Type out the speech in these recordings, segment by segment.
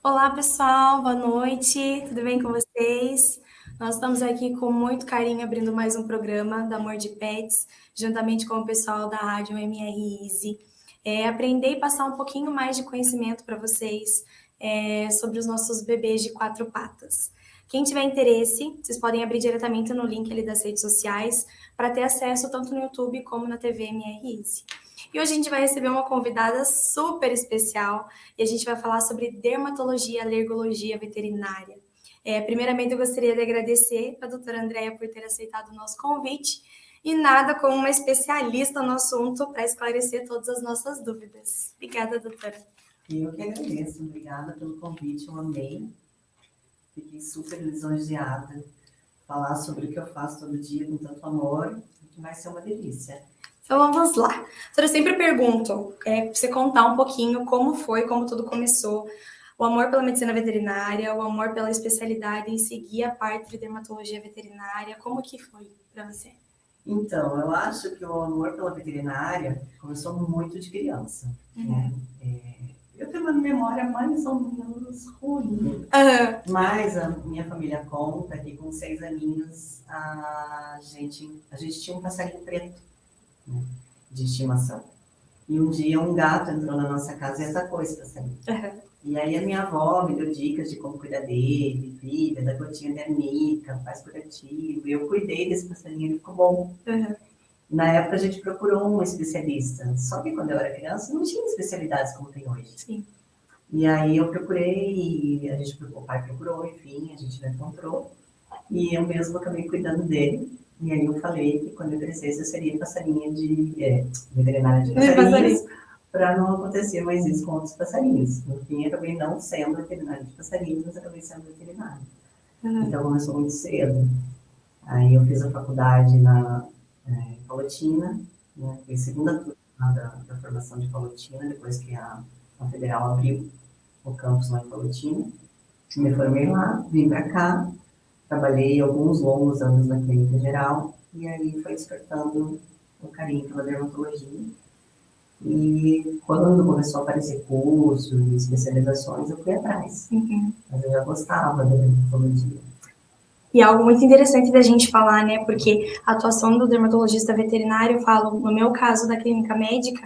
Olá, pessoal, boa noite, tudo bem com vocês? Nós estamos aqui com muito carinho abrindo mais um programa da Amor de Pets, juntamente com o pessoal da Rádio MR Easy. Aprender e passar um pouquinho mais de conhecimento para vocês sobre os nossos bebês de quatro patas. Quem tiver interesse, vocês podem abrir diretamente no link ali das redes sociais para ter acesso tanto no YouTube como na TV MR Easy. E hoje a gente vai receber uma convidada super especial e a gente vai falar sobre dermatologia, alergologia veterinária. Primeiramente, eu gostaria de agradecer a doutora Andréia por ter aceitado o nosso convite e nada como uma especialista no assunto para esclarecer todas as nossas dúvidas. Obrigada, doutora. Eu que agradeço, obrigada pelo convite, eu amei, fiquei super lisonjeada. Falar sobre o que eu faço todo dia com tanto amor, vai ser uma delícia. Então vamos lá. Doutora, eu sempre pergunto, para você contar um pouquinho como foi, como tudo começou, o amor pela medicina veterinária, o amor pela especialidade em seguir a parte de dermatologia veterinária, como que foi para você? Então, eu acho que o amor pela veterinária começou muito de criança, né? Eu tenho uma memória mais ou menos ruim, mas a minha família conta que com 6 aninhos a gente tinha um passarinho preto, né, de estimação. E um dia um gato entrou na nossa casa e atacou esse passarinho. E aí a minha avó me deu dicas de como cuidar dele, filha, da gotinha de arnica, faz curativo. E eu cuidei desse passarinho, ele ficou bom. Na época a gente procurou um especialista. Só que quando eu era criança não tinha especialidades como tem hoje. Sim. E aí eu procurei, o pai procurou, enfim, a gente não encontrou. E eu mesmo acabei cuidando dele. E aí eu falei que quando eu crescesse eu seria passarinha veterinária de passarinhos, para não acontecer mais isso com outros passarinhos. No fim, eu acabei não sendo veterinária de passarinhos, mas acabei sendo veterinária. Então começou muito cedo. Aí eu fiz a faculdade em Palotina, né? Foi a segunda turma da formação de Palotina, depois que a Federal abriu o campus lá em Palotina. Me formei lá, vim para cá, trabalhei alguns longos anos na clínica geral, e aí foi despertando o carinho pela dermatologia. E quando começou a aparecer cursos e especializações, eu fui atrás. Mas eu já gostava da dermatologia. E é algo muito interessante da gente falar, né? Porque a atuação do dermatologista veterinário, eu falo, no meu caso da clínica médica,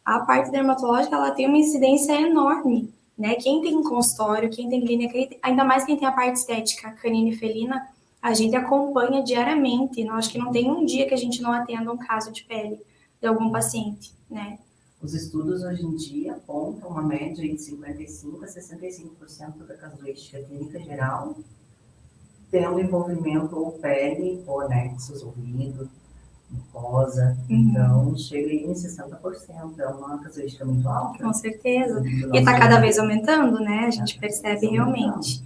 a parte dermatológica, ela tem uma incidência enorme, né? Quem tem consultório, quem tem clínica, ainda mais quem tem a parte estética canina e felina, a gente acompanha diariamente. Eu acho que não tem um dia que a gente não atenda um caso de pele de algum paciente, né? Os estudos hoje em dia apontam uma média de 55% a 65% da casuística clínica geral tendo envolvimento ou pele, ou anexos, ouvido, mucosa. Então, chega em 60%. É uma casuística muito alta. Com certeza. E está cada vez aumentando, né? A gente percebe realmente.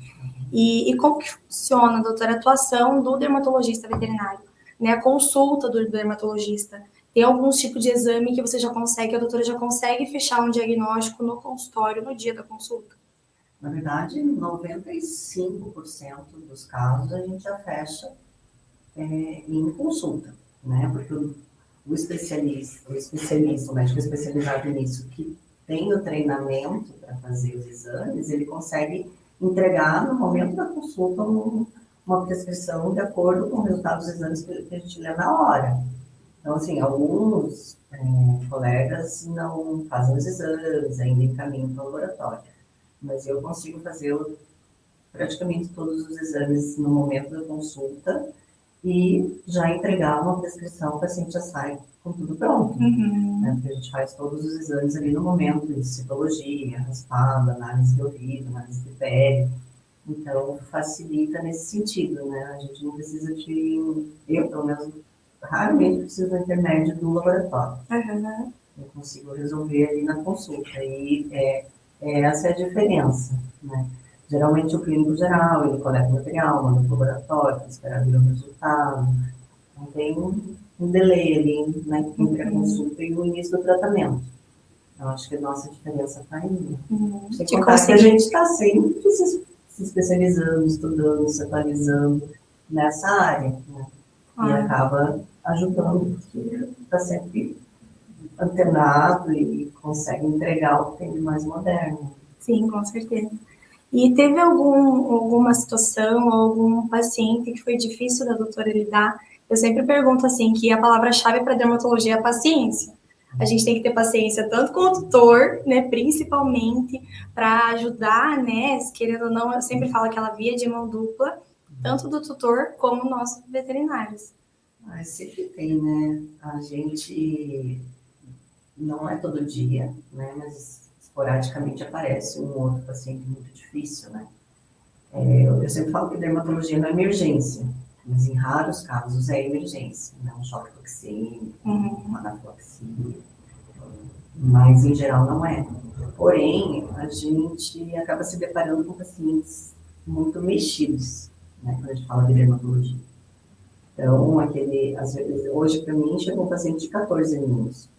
E como que funciona, doutora, a atuação do dermatologista veterinário? Né? A consulta do dermatologista. Tem alguns tipos de exame que você já consegue, a doutora já consegue fechar um diagnóstico no consultório no dia da consulta? Na verdade, 95% dos casos a gente já fecha em consulta, né? Porque o especialista, o médico especializado nisso, que tem o treinamento para fazer os exames, ele consegue entregar no momento da consulta uma prescrição de acordo com o resultado dos exames que a gente lê na hora. Então, assim, alguns colegas não fazem os exames, ainda encaminham para o laboratório. Mas eu consigo fazer praticamente todos os exames no momento da consulta e já entregar uma prescrição, o paciente já sai com tudo pronto. Né? Porque a gente faz todos os exames ali no momento, de citologia, raspado, análise de ouvido, análise de pele. Então, facilita nesse sentido, né? A gente não precisa eu, pelo menos, raramente preciso do intermédio do laboratório. Eu consigo resolver ali na consulta. E essa é a diferença, né? Geralmente o clínico geral, ele coleta material, manda para o laboratório, espera vir o resultado. Então tem um delay ali, né, entre a consulta e o início do tratamento. Eu acho que a nossa diferença está aí. Sem contar que a gente está sempre se especializando, estudando, se atualizando nessa área, né? E acaba ajudando, porque está sempre antenado e consegue entregar o que tem de mais moderno. Sim, com certeza. E teve alguma situação, algum paciente que foi difícil da doutora lidar? Eu sempre pergunto assim, que a palavra-chave para dermatologia é a paciência. A gente tem que ter paciência tanto com o tutor, né, principalmente, para ajudar, né, querendo ou não, eu sempre falo aquela via de mão dupla, tanto do tutor como nós veterinários. Mas sempre tem, né? A gente não é todo dia, né? Mas esporadicamente aparece um outro paciente muito difícil, né? Eu sempre falo que dermatologia não é emergência, mas em raros casos é emergência, né? Um choque toxêmico, uma anafilaxia, mas em geral não é. Porém, a gente acaba se deparando com pacientes muito mexidos, né? Quando a gente fala de dermatologia. Então, às vezes, hoje para mim chegou um paciente de 14 anos.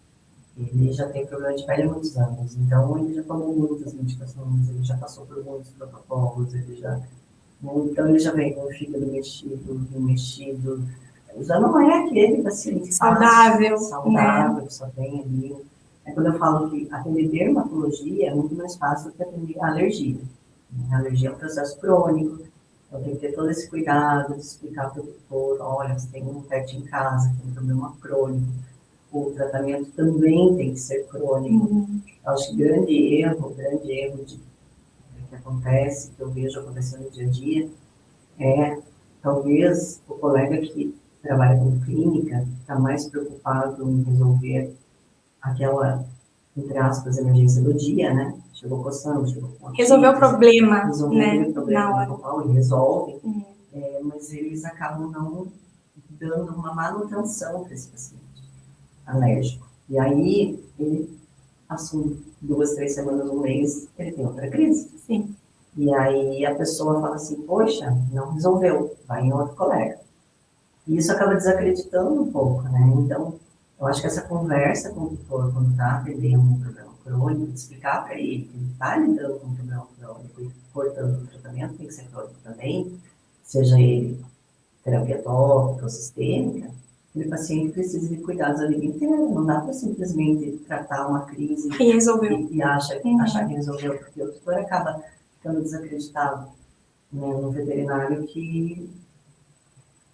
Ele já tem problema de pele há muitos anos, então ele já tomou muitas medicações, ele já passou por muitos protocolos, então ele já vem com o fígado mexido, já não é aquele paciente saudável, né? Só tem ali. Quando eu falo que atender dermatologia é muito mais fácil do que atender alergia. A alergia é um processo crônico, então tem que ter todo esse cuidado de explicar para o doutor, olha, você tem um pet em casa, tem um problema crônico, o tratamento também tem que ser crônico. Eu acho que grande erro que acontece, que eu vejo acontecendo no dia a dia, é talvez o colega que trabalha com clínica está mais preocupado em resolver aquela, entre aspas, emergência do dia, né? Chegou coçando, chegou com resolver o problema, né? O problema na hora. E resolve, mas eles acabam não dando uma manutenção para esse paciente alérgico. E aí, ele assume 2, 3 semanas, um mês, ele tem outra crise. Sim. E aí a pessoa fala assim, poxa, não resolveu, vai em outro colega. E isso acaba desacreditando um pouco, né? Então, eu acho que essa conversa com o tutor, quando está atendendo um problema crônico, de explicar para ele que ele está lidando com um problema crônico e, portanto, o tratamento tem que ser crônico também, seja ele terapia tópica ou sistêmica, aquele paciente precisa de cuidados a vida inteira. Não dá para simplesmente tratar uma crise e achar que resolveu, porque o tutor acaba ficando desacreditado, né, no veterinário que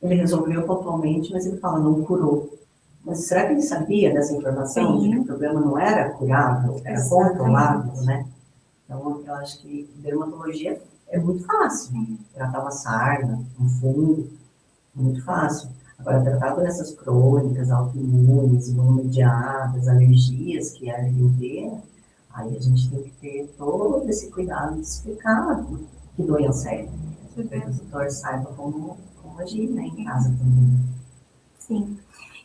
ele resolveu pontualmente, mas ele fala, não curou. Mas será que ele sabia dessa informação de que o problema não era curável, era controlável, né? Então, eu acho que dermatologia é muito fácil. Tratar uma sarna, um fungo, muito fácil. Agora, tratar dessas crônicas, autoimunes, imunomediadas, alergias que é a vida inteira, aí a gente tem que ter todo esse cuidado de explicar que doença é. Para que o doutor saiba como agir, né, em casa também. Sim.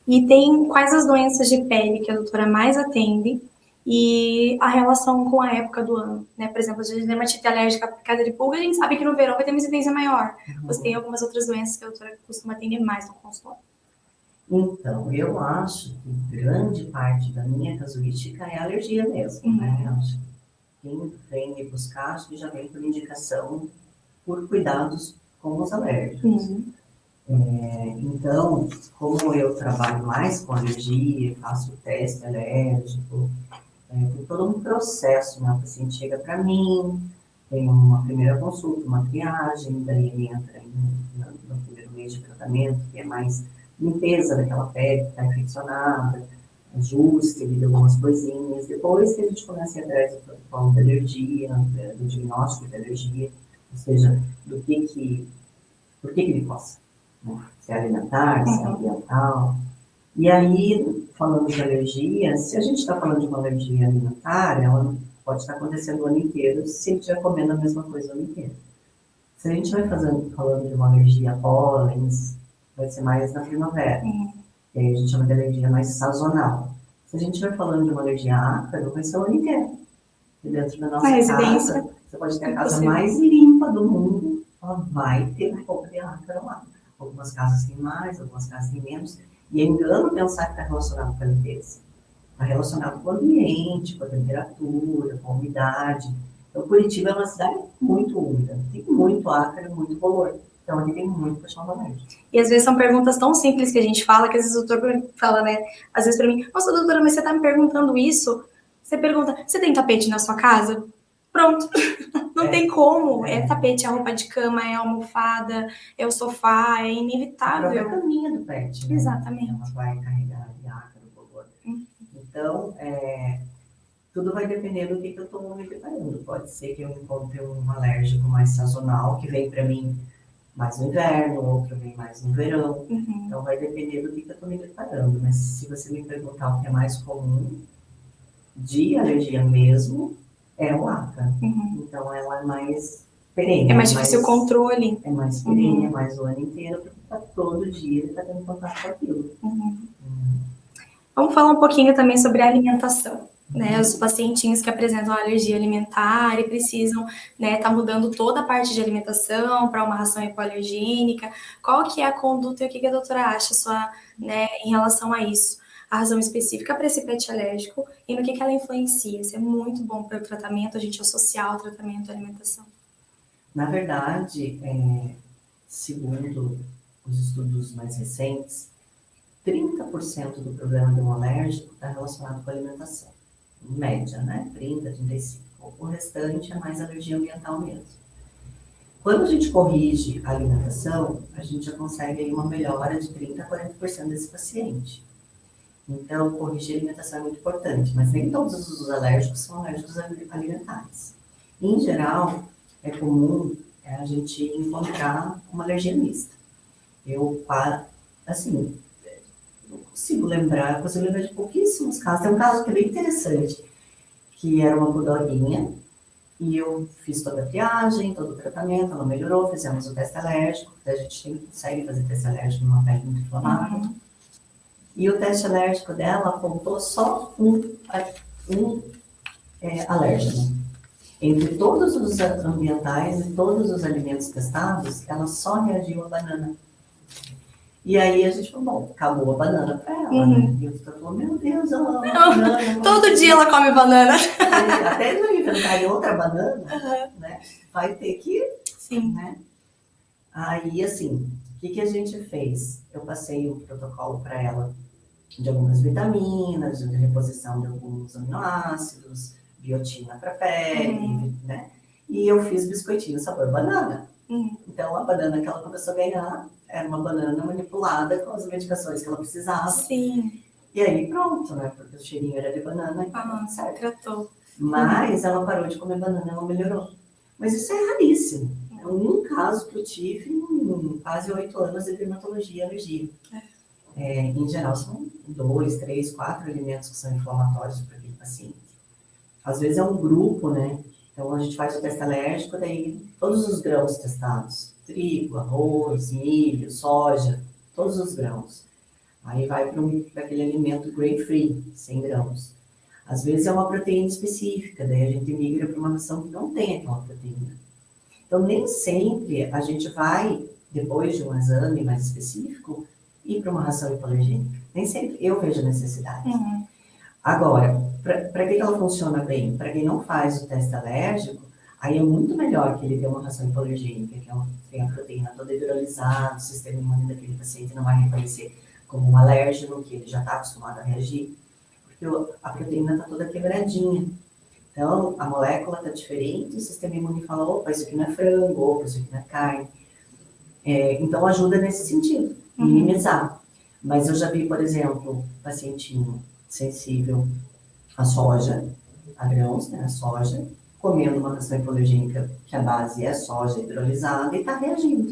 E tem quais as doenças de pele que a doutora mais atende e a relação com a época do ano, né? Por exemplo, a dermatite alérgica por picada de pulga, a gente sabe que no verão vai ter uma incidência maior. Você tem algumas outras doenças que a doutora costuma atender mais no consultório? Então, eu acho que grande parte da minha casuística é alergia mesmo, né? Eu acho que quem vem me buscar, acho que já vem por indicação por cuidados com os alérgicos. Então, como eu trabalho mais com alergia, faço teste alérgico, tem todo um processo, né? O paciente chega para mim, tem uma primeira consulta, uma triagem, daí ele entra no primeiro mês de tratamento, que é mais limpeza daquela pele que está infeccionada, ajuste de algumas coisinhas. Depois que a gente começa a ir atrás do protocolo de alergia, do diagnóstico de alergia, ou seja, por que ele coça, né? Se é alimentar, se é ambiental. E aí, falando de alergia, se a gente está falando de uma alergia alimentar, ela pode estar acontecendo o ano inteiro se ele estiver comendo a mesma coisa o ano inteiro. Se a gente vai falando de uma alergia a pólenes, vai ser mais na primavera. E aí a gente chama de alergia mais sazonal. Se a gente vai falando de uma alergia a ácaro, vai ser o ano inteiro. E dentro da nossa casa, você pode ter a casa mais limpa do mundo, ela vai ter um pouco de ácaro lá. Algumas casas têm mais, algumas casas têm menos. E é engano pensar que está relacionado com a limpeza. Está relacionado com o ambiente, com a temperatura, com a umidade. Então, Curitiba é uma cidade muito úmida, tem muito ácaro, muito bolor. Então, aqui tem muito puxão alérgico. E às vezes são perguntas tão simples que a gente fala, que às vezes o doutor fala, né? Às vezes para mim, nossa, doutora, mas você está me perguntando isso? Você pergunta, você tem tapete na sua casa? Pronto. Não tem como. É tapete, é roupa de cama, é almofada, é o sofá, é A inevitável. própria caminha do pet, né? Exatamente. Ela vai carregar de ácaro, bolor. Então, tudo vai depender do que eu estou me preparando. Pode ser que eu encontre um alérgico mais sazonal, que vem para mim mais no inverno, outro vem mais no verão. Então, vai depender do que eu estou me preparando. Mas se você me perguntar o que é mais comum, de alergia mesmo, é o ácaro. Então, ela é mais perene. É mais difícil o controle. É mais perene, é mais o ano inteiro, porque tá todo dia ele está tendo contato com aquilo. Vamos falar um pouquinho também sobre a alimentação. Né, os pacientinhos que apresentam alergia alimentar e precisam, né, tá mudando toda a parte de alimentação para uma ração hipoalergênica. Qual que é a conduta e o que a doutora acha né, em relação a isso? A razão específica para esse pet alérgico e no que ela influencia. Isso é muito bom para o tratamento, a gente associar o tratamento à alimentação. Na verdade, segundo os estudos mais recentes, 30% do problema de um alérgico está relacionado com a alimentação. Em média, né? 30, 35. O restante é mais alergia ambiental mesmo. Quando a gente corrige a alimentação, a gente já consegue aí uma melhora de 30% a 40% desse paciente. Então, corrigir a alimentação é muito importante, mas nem todos os alérgicos são alérgicos alimentares. Em geral, é comum a gente encontrar uma alergia mista. Não consigo lembrar de pouquíssimos casos. Tem um caso que é bem interessante, que era uma bulldoguinha, e eu fiz toda a triagem, todo o tratamento, ela melhorou, fizemos o teste alérgico, a gente consegue fazer teste alérgico numa pele muito inflamada. E o teste alérgico dela apontou só um alérgeno. Entre todos os ambientais e todos os alimentos testados, ela só reagiu à banana. E aí a gente falou, bom, acabou a banana para ela, né? E o doutor falou, meu Deus, ela ama banana. Todo dia ela come banana. Até não inventar outra banana, né? Vai ter que... Sim. Né? Aí, assim, o que a gente fez? Eu passei o protocolo para ela de algumas vitaminas, de reposição de alguns aminoácidos, biotina para pele, né? E eu fiz biscoitinho sabor banana. Então, a banana que ela começou a ganhar era uma banana manipulada com as medicações que ela precisava. Sim. E aí, pronto, né? Porque o cheirinho era de banana, então certo. Tratou. Mas ela parou de comer banana, ela melhorou. Mas isso é raríssimo. É um caso que eu tive em quase 8 anos de dermatologia e alergia. Em geral, são 2, 3, 4 alimentos que são inflamatórios para aquele paciente. Às vezes é um grupo, né? Então, a gente faz o teste alérgico, daí todos os grãos testados. Trigo, arroz, milho, soja, todos os grãos. Aí vai para aquele alimento grain-free, 100 grãos. Às vezes é uma proteína específica, daí a gente migra para uma ração que não tem aquela proteína. Então, nem sempre a gente vai, depois de um exame mais específico, ir para uma ração hipoalergênica. Nem sempre eu vejo a necessidade. Agora, para que ela funciona bem? Para quem não faz o teste alérgico, aí é muito melhor que ele tenha uma ração hipoalergênica, que tem a proteína toda hidrolisada, o sistema imune daquele paciente não vai reconhecer como um alérgeno, que ele já está acostumado a reagir, porque a proteína está toda quebradinha. Então, a molécula está diferente, o sistema imune fala, opa, isso aqui não é frango, opa, isso aqui não é carne. Então, ajuda nesse sentido, minimizar. Mas eu já vi, por exemplo, pacientinho sensível à soja, a grãos, né, a soja, comendo uma ração hipoalergênica que a base é soja hidrolisada e está reagindo.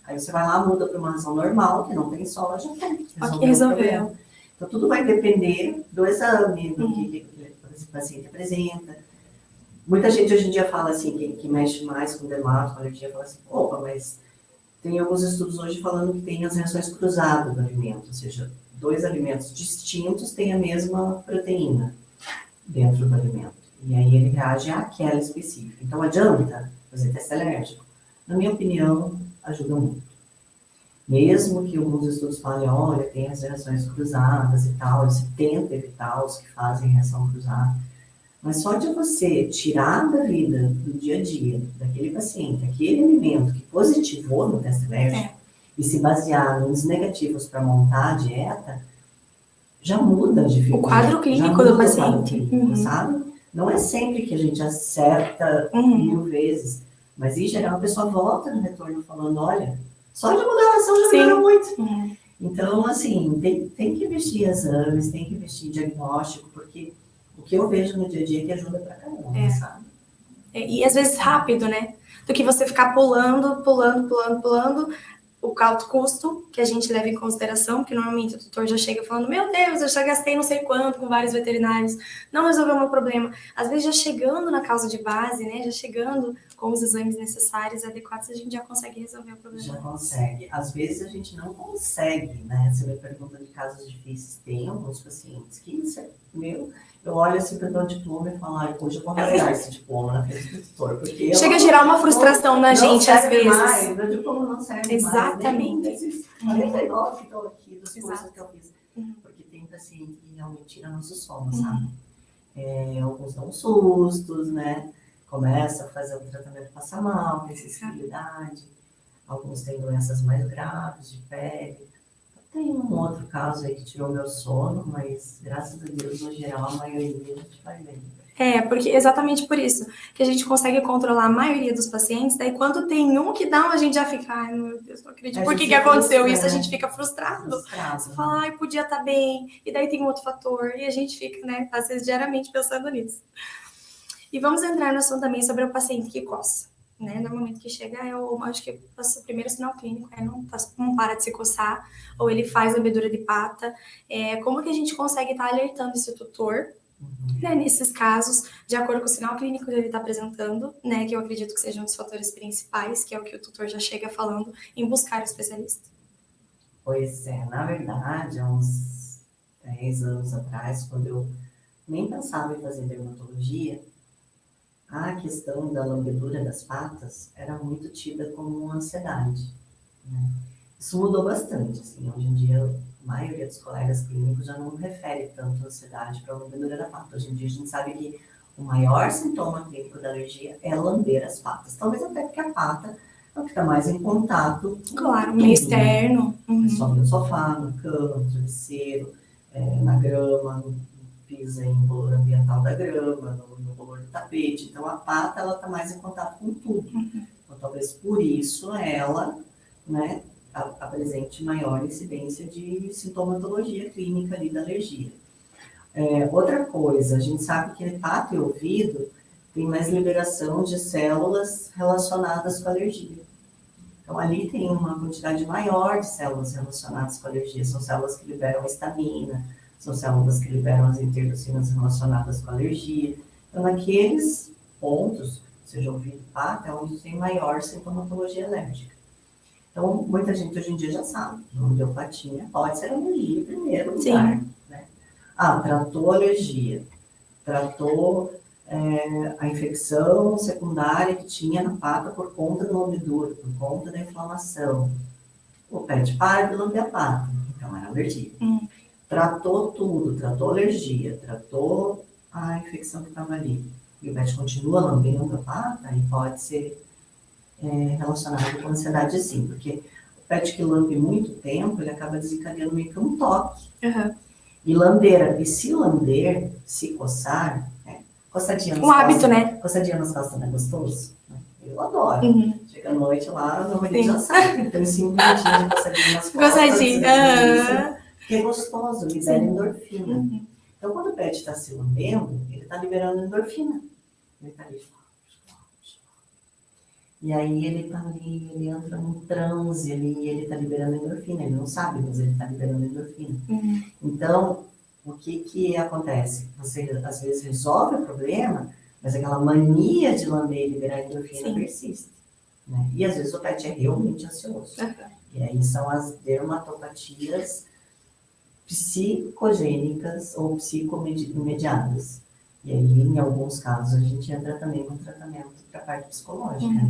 Aí você vai lá, muda para uma ração normal, que não tem soja, resolveu. Então, tudo vai depender do exame, do que esse paciente apresenta. Muita gente hoje em dia fala assim, que mexe mais com dermato, com alergia, fala assim, opa, mas tem alguns estudos hoje falando que tem as reações cruzadas do alimento, ou seja, 2 alimentos distintos têm a mesma proteína dentro do alimento. E aí ele reage àquela específica. Então, adianta fazer teste alérgico? Na minha opinião, ajuda muito. Mesmo que alguns estudos falem, olha, tem as reações cruzadas e tal, você tenta evitar os que fazem reação cruzada. Mas só de você tirar da vida, do dia a dia, daquele paciente, aquele alimento que positivou no teste alérgico, e se basear nos negativos para montar a dieta, já muda a dificuldade. O quadro clínico do paciente. Sabe? Não é sempre que a gente acerta 1000 vezes, mas em geral a pessoa volta no retorno falando, olha, só de modelação já melhorou muito. Então, assim, tem que investir em exames, tem que investir em diagnóstico, porque o que eu vejo no dia a dia é que ajuda pra caramba, sabe? E às vezes rápido, né? Do que você ficar pulando o alto custo, que a gente leva em consideração, porque normalmente o tutor já chega falando, meu Deus, eu já gastei não sei quanto com vários veterinários, não resolveu o meu problema. Às vezes já chegando na causa de base, né, já chegando com os exames necessários, adequados, a gente já consegue resolver o problema. Já consegue. Às vezes a gente não consegue, né? Você me pergunta de casos difíceis, tem alguns pacientes que, eu olho assim para o diploma e falo, hoje eu vou rasgar esse diploma na frente do tutor, porque chega a gerar uma frustração na gente, às vezes. Mais, meu diploma não serve exatamente. mais. Exatamente. 49 que estão aqui dos cursos que eu fiz. Porque tem paciente que realmente tira nosso sono, sabe? Alguns dão sustos, né? Começa a fazer o tratamento, passa mal, tem sensibilidade. Alguns têm doenças mais graves de pele. Tem um outro caso aí que tirou meu sono, mas graças a Deus, no geral, a maioria a gente vai bem. Porque exatamente por isso que a gente consegue controlar a maioria dos pacientes, daí quando tem um que dá, a gente já fica, ai meu Deus, não acredito, por que aconteceu isso? A gente fica frustrado. Você fala, ai, podia estar bem, e daí tem um outro fator, e a gente fica, né, às vezes diariamente pensando nisso. E vamos entrar no assunto também sobre o paciente que coça. Né? No momento que chega, eu acho que o primeiro sinal clínico não para de se coçar, ou ele faz lambedura de pata. Como que a gente consegue estar alertando esse tutor, né, nesses casos, de acordo com o sinal clínico que ele está apresentando, né, que eu acredito que seja um dos fatores principais, que é o que o tutor já chega falando, em buscar o especialista? Pois é, na verdade, há uns 10 anos atrás, quando eu nem pensava em fazer dermatologia, a questão da lambedura das patas era muito tida como uma ansiedade, né? Isso mudou bastante, assim, hoje em dia a maioria dos colegas clínicos já não refere tanto ansiedade para a lambedura da pata. Hoje em dia a gente sabe que o maior sintoma clínico da alergia é lamber as patas, talvez até porque a pata é o que está mais em contato com claro, meio externo. Sobe no sofá, na cama, no travesseiro, na grama, pisa em bolor ambiental da grama, no bolor do tapete. Então, a pata, ela está mais em contato com tudo. Então, talvez por isso ela, né, apresente maior incidência de sintomatologia clínica ali da alergia. Outra coisa, a gente sabe que pata e ouvido tem mais liberação de células relacionadas com a alergia. Então, ali tem uma quantidade maior de células relacionadas com a alergia. São células que liberam histamina, são células que liberam as interleucinas relacionadas com a alergia. Então, naqueles pontos, seja ouvido, pata, é onde tem maior sintomatologia alérgica. Então, muita gente hoje em dia já sabe, não deu patinha, pode ser alergia em primeiro lugar. Né? Tratou alergia, tratou a infecção secundária que tinha na pata por conta do lambedura, por conta da inflamação. O pet para de lamber a pata, então era alergia. Tratou tudo, tratou alergia, tratou a infecção que estava ali. E o pet continua lambendo a pata e pode ser relacionado com ansiedade sim, porque o pet que lambe muito tempo, ele acaba desencadeando meio que um toque. E lamber, e se lamber, se coçar, coçadinha nas costas. Hábito, né? Coçadinha nas costas não é gostoso? Eu adoro. Chega à noite lá, meu marido já sabe que tem 5 minutinhos de coçadinha nas costas. Coçadinha. Que é gostoso, libera endorfina. Então, quando o pet está se lambendo, ele está liberando endorfina. Ele está ali. E aí ele está ali, ele entra num transe ali, ele está liberando endorfina. Ele não sabe, mas ele está liberando endorfina. Então, o que acontece? Você, às vezes, resolve o problema, mas aquela mania de lamber e liberar endorfina persiste. Né? E, às vezes, o pet é realmente ansioso. E aí são as dermatopatias psicogênicas ou psicomediadas. E aí, em alguns casos, a gente entra também no tratamento para a parte psicológica.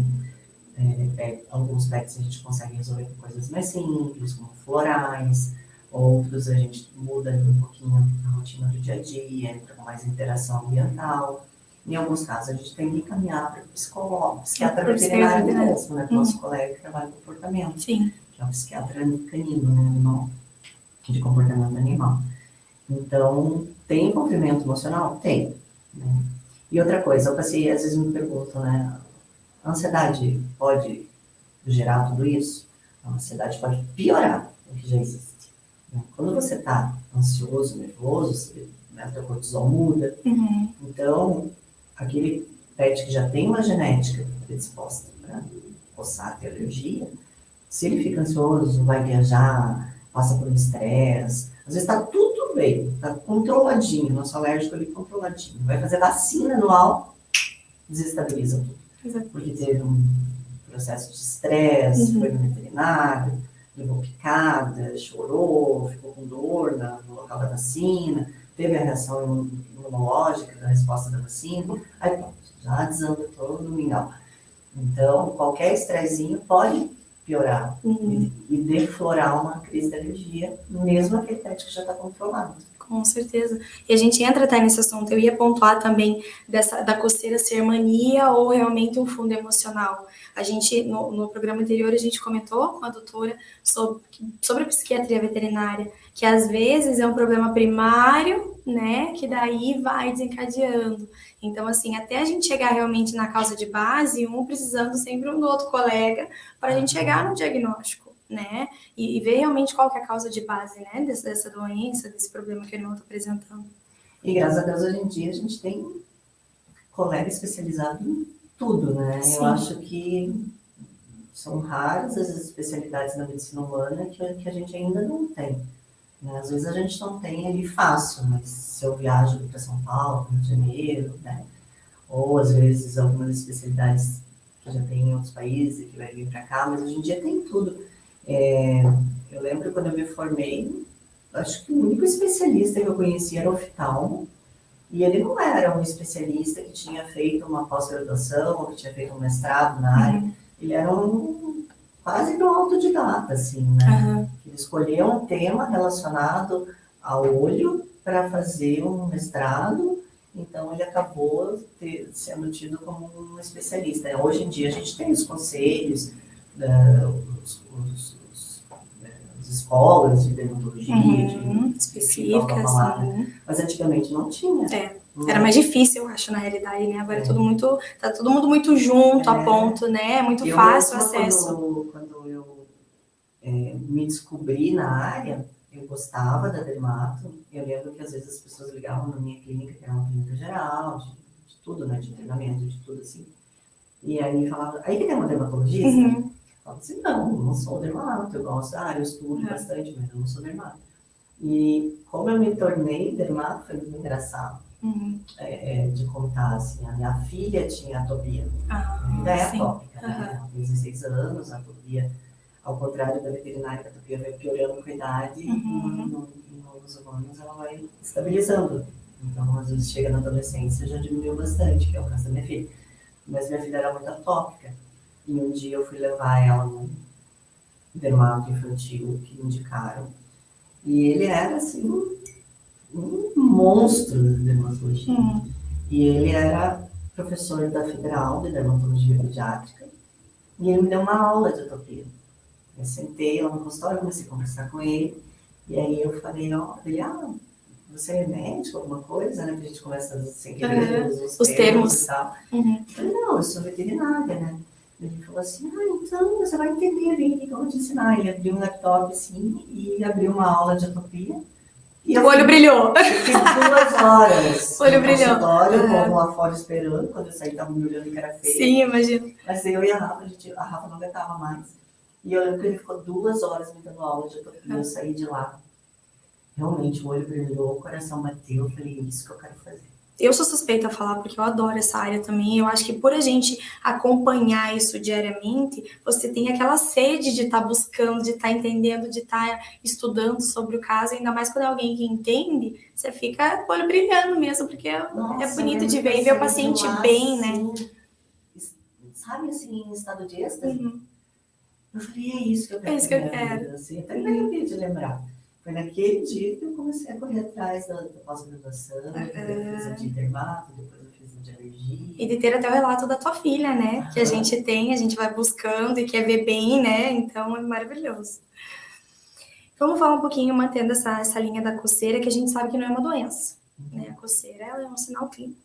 Alguns pets a gente consegue resolver com coisas mais simples, como florais. Outros a gente muda um pouquinho a rotina do dia a dia, entra com mais interação ambiental. Em alguns casos, a gente tem que encaminhar para o psicólogo, psiquiatra veterinário mesmo, né? Nosso colega que trabalha com comportamento. Que é um psiquiatra canino, né? Animal, de comportamento animal. Então, tem envolvimento emocional? Tem. Né? E outra coisa, o paciente às vezes me perguntam, né? A ansiedade pode gerar tudo isso? A ansiedade pode piorar o que já existe. Né? Quando você está ansioso, nervoso, o teu cortisol muda. Então, aquele pet que já tem uma genética predisposta para coçar, ter alergia, se ele fica ansioso, vai viajar, passa por um estresse, às vezes está tudo bem, está controladinho, nosso alérgico ali controladinho. Vai fazer vacina anual, desestabiliza tudo. Exato. Porque teve um processo de estresse, foi no veterinário, levou picada, chorou, ficou com dor no local da vacina, teve a reação imunológica da resposta da vacina, aí pronto, já desanda todo o mingau. Então, qualquer estressinho pode piorar e deflorar uma crise de alergia, mesmo aquele pet que já está controlado. Com certeza. E a gente entra até nesse assunto. Eu ia pontuar também da coceira ser mania ou realmente um fundo emocional. A gente, no programa anterior, a gente comentou com a doutora sobre a psiquiatria veterinária, que às vezes é um problema primário, né, que daí vai desencadeando. Então, assim, até a gente chegar realmente na causa de base, um precisando sempre um do outro colega para a gente chegar no diagnóstico, né? E ver realmente qual que é a causa de base, né? Dessa doença, desse problema que o irmão está apresentando. E graças a Deus, hoje em dia, a gente tem colega especializado em tudo, né? Sim. Eu acho que são raras as especialidades na medicina humana que a gente ainda não tem. Né? Às vezes a gente não tem ali fácil, mas se eu viajo para São Paulo, Rio de Janeiro, né? Ou às vezes algumas especialidades que já tem em outros países, que vai vir para cá, mas hoje em dia tem tudo. Eu lembro quando eu me formei, acho que o único especialista que eu conhecia era o oftalmo, e ele não era um especialista que tinha feito uma pós-graduação ou que tinha feito um mestrado na área, ele era quase um autodidata, assim, né? Ele escolheu um tema relacionado ao olho para fazer um mestrado, então ele acabou sendo tido como um especialista. Hoje em dia a gente tem os conselhos, as escolas de dermatologia, específicas, mas antigamente não tinha. Era mais difícil, eu acho, na realidade, né? Agora tá todo mundo muito junto, a ponto, né? É muito fácil o acesso. Quando eu me descobri na área, eu gostava da dermato. Eu lembro que às vezes as pessoas ligavam na minha clínica, que era uma clínica geral, de tudo, né? De treinamento, de tudo assim. E aí falavam, aí que tem uma dermatologista? Eu falava assim, não sou dermato, eu gosto da área, eu estudo bastante, mas eu não sou dermato. E como eu me tornei dermato, foi muito engraçado. De contar, assim, a minha filha tinha atopia, ainda é atópica, né? Ela tem 16 anos, a atopia, ao contrário da veterinária, a atopia vai piorando com a idade e nos humanos ela vai estabilizando. Então, às vezes chega na adolescência já diminuiu bastante, que é o caso da minha filha. Mas minha filha era muito atópica e um dia eu fui levar ela no dermato infantil que me indicaram e ele era assim um monstro de dermatologia. E ele era professor da Federal de Dermatologia Pediátrica e ele me deu uma aula de atopia. Eu sentei lá no consultório, comecei a conversar com ele e aí eu falei, você é médico, alguma coisa, né? Porque a gente começa sem querer os termos e tal. Eu falei, não, eu sou veterinária, né? Ele falou assim, então você vai entender bem o que eu vou te ensinar. Ele abriu um laptop assim e abriu uma aula de atopia. E o olho brilhou. Fiquei 2 horas. O olho brilhou. O povo lá fora esperando. Quando eu saí, tava me olhando que era feio. Sim, imagino. Mas eu e a Rafa não aguentava mais. E eu lembro que ele ficou 2 horas me dando aula de atopia. Eu saí de lá. Realmente, o olho brilhou, o coração bateu. Eu falei, isso que eu quero fazer. Eu sou suspeita a falar porque eu adoro essa área também. Eu acho que por a gente acompanhar isso diariamente, você tem aquela sede de estar buscando, de estar entendendo, de estar estudando sobre o caso. Ainda mais quando é alguém que entende, você fica com o olho brilhando mesmo, porque é bonito de ver e ver o paciente bem, né? Sabe assim, em estado de êxtase? Eu falei, é isso que eu quero. É isso que eu quero. Assim, até me arrepio de lembrar. Foi naquele dia que eu comecei a correr atrás da pós-graduação, eu fiz a de dermato, depois eu fiz a de alergia. E de ter até o relato da tua filha, né? Que a gente tem, a gente vai buscando e quer ver bem, né? Então é maravilhoso. Vamos falar um pouquinho, mantendo essa linha da coceira, que a gente sabe que não é uma doença. Né? A coceira ela é um sinal clínico.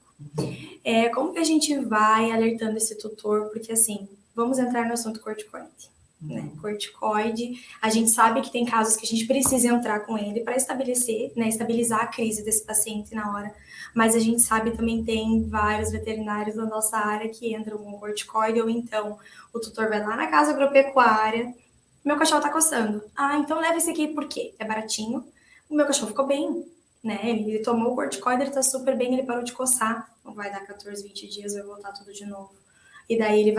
Como que a gente vai alertando esse tutor? Porque, assim, vamos entrar no assunto corticoide. Né? Corticoide, a gente sabe que tem casos que a gente precisa entrar com ele para estabelecer, né, estabilizar a crise desse paciente na hora, mas a gente sabe também tem vários veterinários da nossa área que entram com corticoide, ou então o tutor vai lá na casa agropecuária, meu cachorro tá coçando, então leva esse aqui, por quê? É baratinho, o meu cachorro ficou bem, né, ele tomou o corticoide, ele tá super bem, ele parou de coçar, não vai dar 14, 20 dias, vai voltar tudo de novo. E daí ele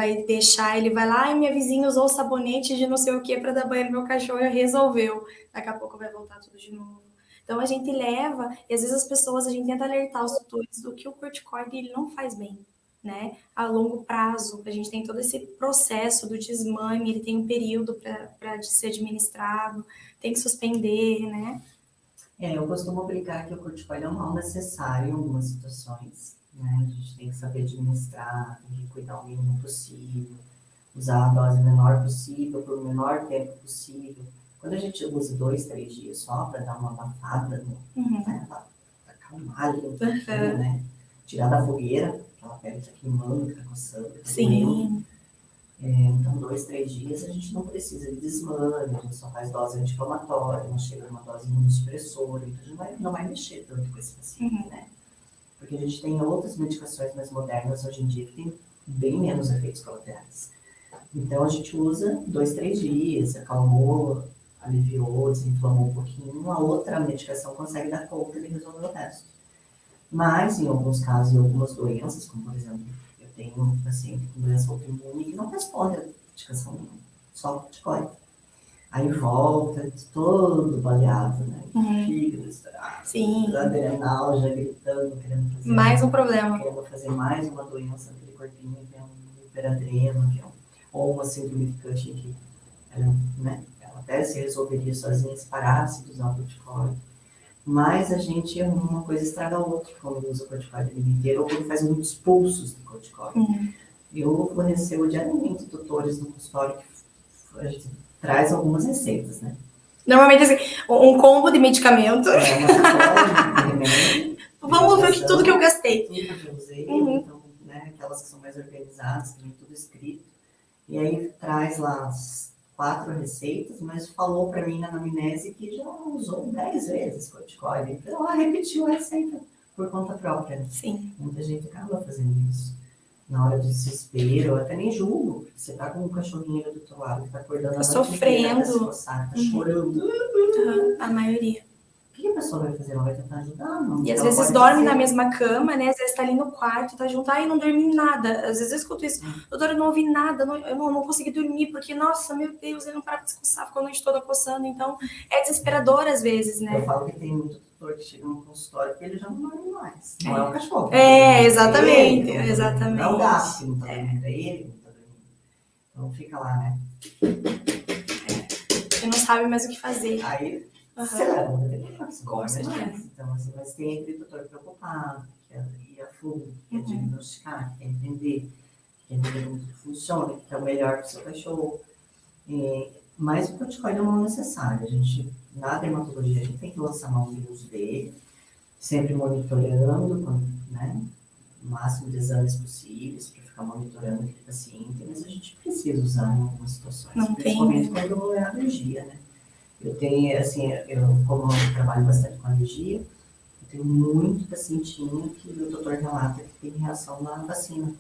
vai lá, minha vizinha usou sabonete de não sei o que para dar banho no meu cachorro e resolveu. Daqui a pouco vai voltar tudo de novo. Então a gente leva, e às vezes a gente tenta alertar os tutores do que o corticoide ele não faz bem, né? A longo prazo, a gente tem todo esse processo do desmame, ele tem um período para ser administrado, tem que suspender, né? Eu costumo brincar que o corticoide é um mal necessário em algumas situações. Né? A gente tem que saber administrar, tem que cuidar o mínimo possível, usar a dose menor possível, por o menor tempo possível. Quando a gente usa 2, 3 dias só para dar uma abafada, né? Para acalmar ali um pouquinho, né? Tirar da fogueira, aquela pele que está queimando, que está coçando, que está doendo. Então, 2, 3 dias a gente não precisa de desmame, a gente só faz dose anti-inflamatória, não chega numa dose imunossupressora, então a gente não vai mexer tanto com esse paciente, né? Porque a gente tem outras medicações mais modernas hoje em dia que têm bem menos efeitos colaterais. Então a gente usa 2, 3 dias, acalmou, aliviou, desinflamou um pouquinho, a outra medicação consegue dar conta de resolver o resto. Mas em alguns casos, em algumas doenças, como por exemplo, eu tenho um paciente com doença autoimune que não responde a medicação nenhuma, só corticoide. Aí volta todo baleado, né? Fígado estourado, adrenal já gritando, querendo fazer mais um problema. Querendo fazer mais uma doença naquele corpinho, que é um hiperadreno, ou uma síndrome de Cushing, que ela até se resolveria sozinha se parasse de usar o corticoide. Mas a gente, uma coisa estraga a outra quando usa o corticoide o dia inteiro, ou quando faz muitos pulsos de corticoide. Eu recebo diariamente tutores no consultório que a gente traz algumas receitas, né? Normalmente, assim, um combo de medicamento. Uma sacola de remédio. Vamos ver tudo que eu gastei. Tudo que eu usei, então, né, aquelas que são mais organizadas, tem tudo escrito. E aí traz lá as 4 receitas, mas falou para mim na anamnese que já usou 10 vezes corticoide. Então, ela repetiu a receita por conta própria. Sim. Muita gente acaba fazendo isso. Na hora do desespero, eu até nem julgo. Você tá com um cachorrinho do teu lado que tá acordando, sofrendo, tá chorando. A maioria. O que a pessoa vai fazer? Ela vai tentar ajudar? Não. E às vezes dorme na mesma cama, né? Às vezes tá ali no quarto, tá junto, e não dormi nada. Às vezes eu escuto isso, doutora, eu não ouvi nada, eu não consegui dormir, porque, nossa, meu Deus, ele não para de coçar, ficou a noite toda coçando. Então, é desesperador às vezes, né? Eu falo que tem muito tutor que chega no consultório porque ele já não dorme mais. Não é o cachorro. Exatamente. Não é o gato que não tá dormindo, é ele que não tá dormindo. Então, fica lá, né? Você não sabe mais o que fazer. Aí, você leva um veterinário, com certeza. Então, assim, mas tem aquele tutor preocupado, que quer ir a fundo, que quer diagnosticar, que quer entender, que quer entender como tudo funciona, que é o melhor para o seu cachorro. Mas o corticoide é um mal necessário. A gente, na dermatologia, a gente tem que lançar mão de uso dele, sempre monitorando, né, o máximo de exames possíveis para ficar monitorando aquele paciente, mas a gente precisa usar em algumas situações, principalmente quando é alergia, né? Eu tenho, assim, como eu trabalho bastante com alergia, eu tenho muito pacientinho que o doutor relata que tem reação na vacina.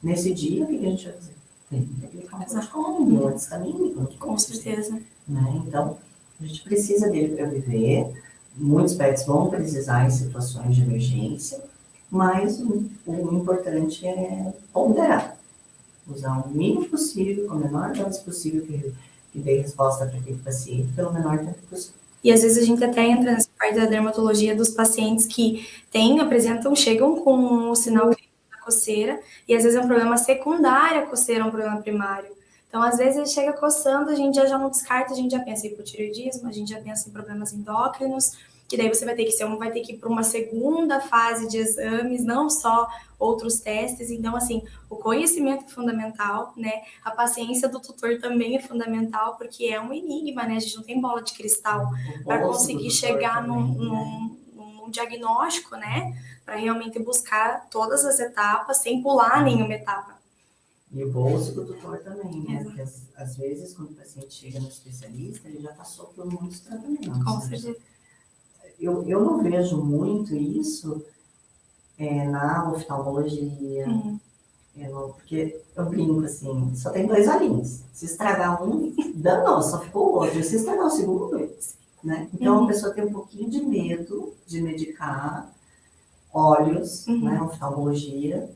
Nesse dia, o que a gente vai fazer? Tem que aplicar um corticoide, um antistamínico. Com certeza. Né? Então, a gente precisa dele para viver. Muitos pets vão precisar em situações de emergência, mas o importante é ponderar. Usar o mínimo possível, com a menor dose possível que dê resposta para aquele paciente, pelo menor tempo possível. E às vezes a gente até entra nessa parte da dermatologia dos pacientes que chegam com o sinal clínico da coceira, e às vezes é um problema secundário, a coceira é um problema primário. Então, às vezes ele chega coçando, a gente já não descarta, a gente já pensa em hipotireoidismo, a gente já pensa em problemas endócrinos, que daí você vai ter que ir para uma segunda fase de exames, não só outros testes. Então, assim, o conhecimento é fundamental, né? A paciência do tutor também é fundamental, porque é um enigma, né? A gente não tem bola de cristal para conseguir chegar num diagnóstico, né? para realmente buscar todas as etapas sem pular nenhuma etapa. E o bolso do tutor também, né? Porque às vezes, quando o paciente chega no especialista, ele já passou por muitos tratamentos. Com certeza. Eu não vejo muito isso na oftalmologia, porque eu brinco assim, só tem 2 olhinhos. Se estragar um, danou, só ficou o outro. E se estragar o segundo, né? Então a pessoa tem um pouquinho de medo de medicar olhos, né? Oftalmologia,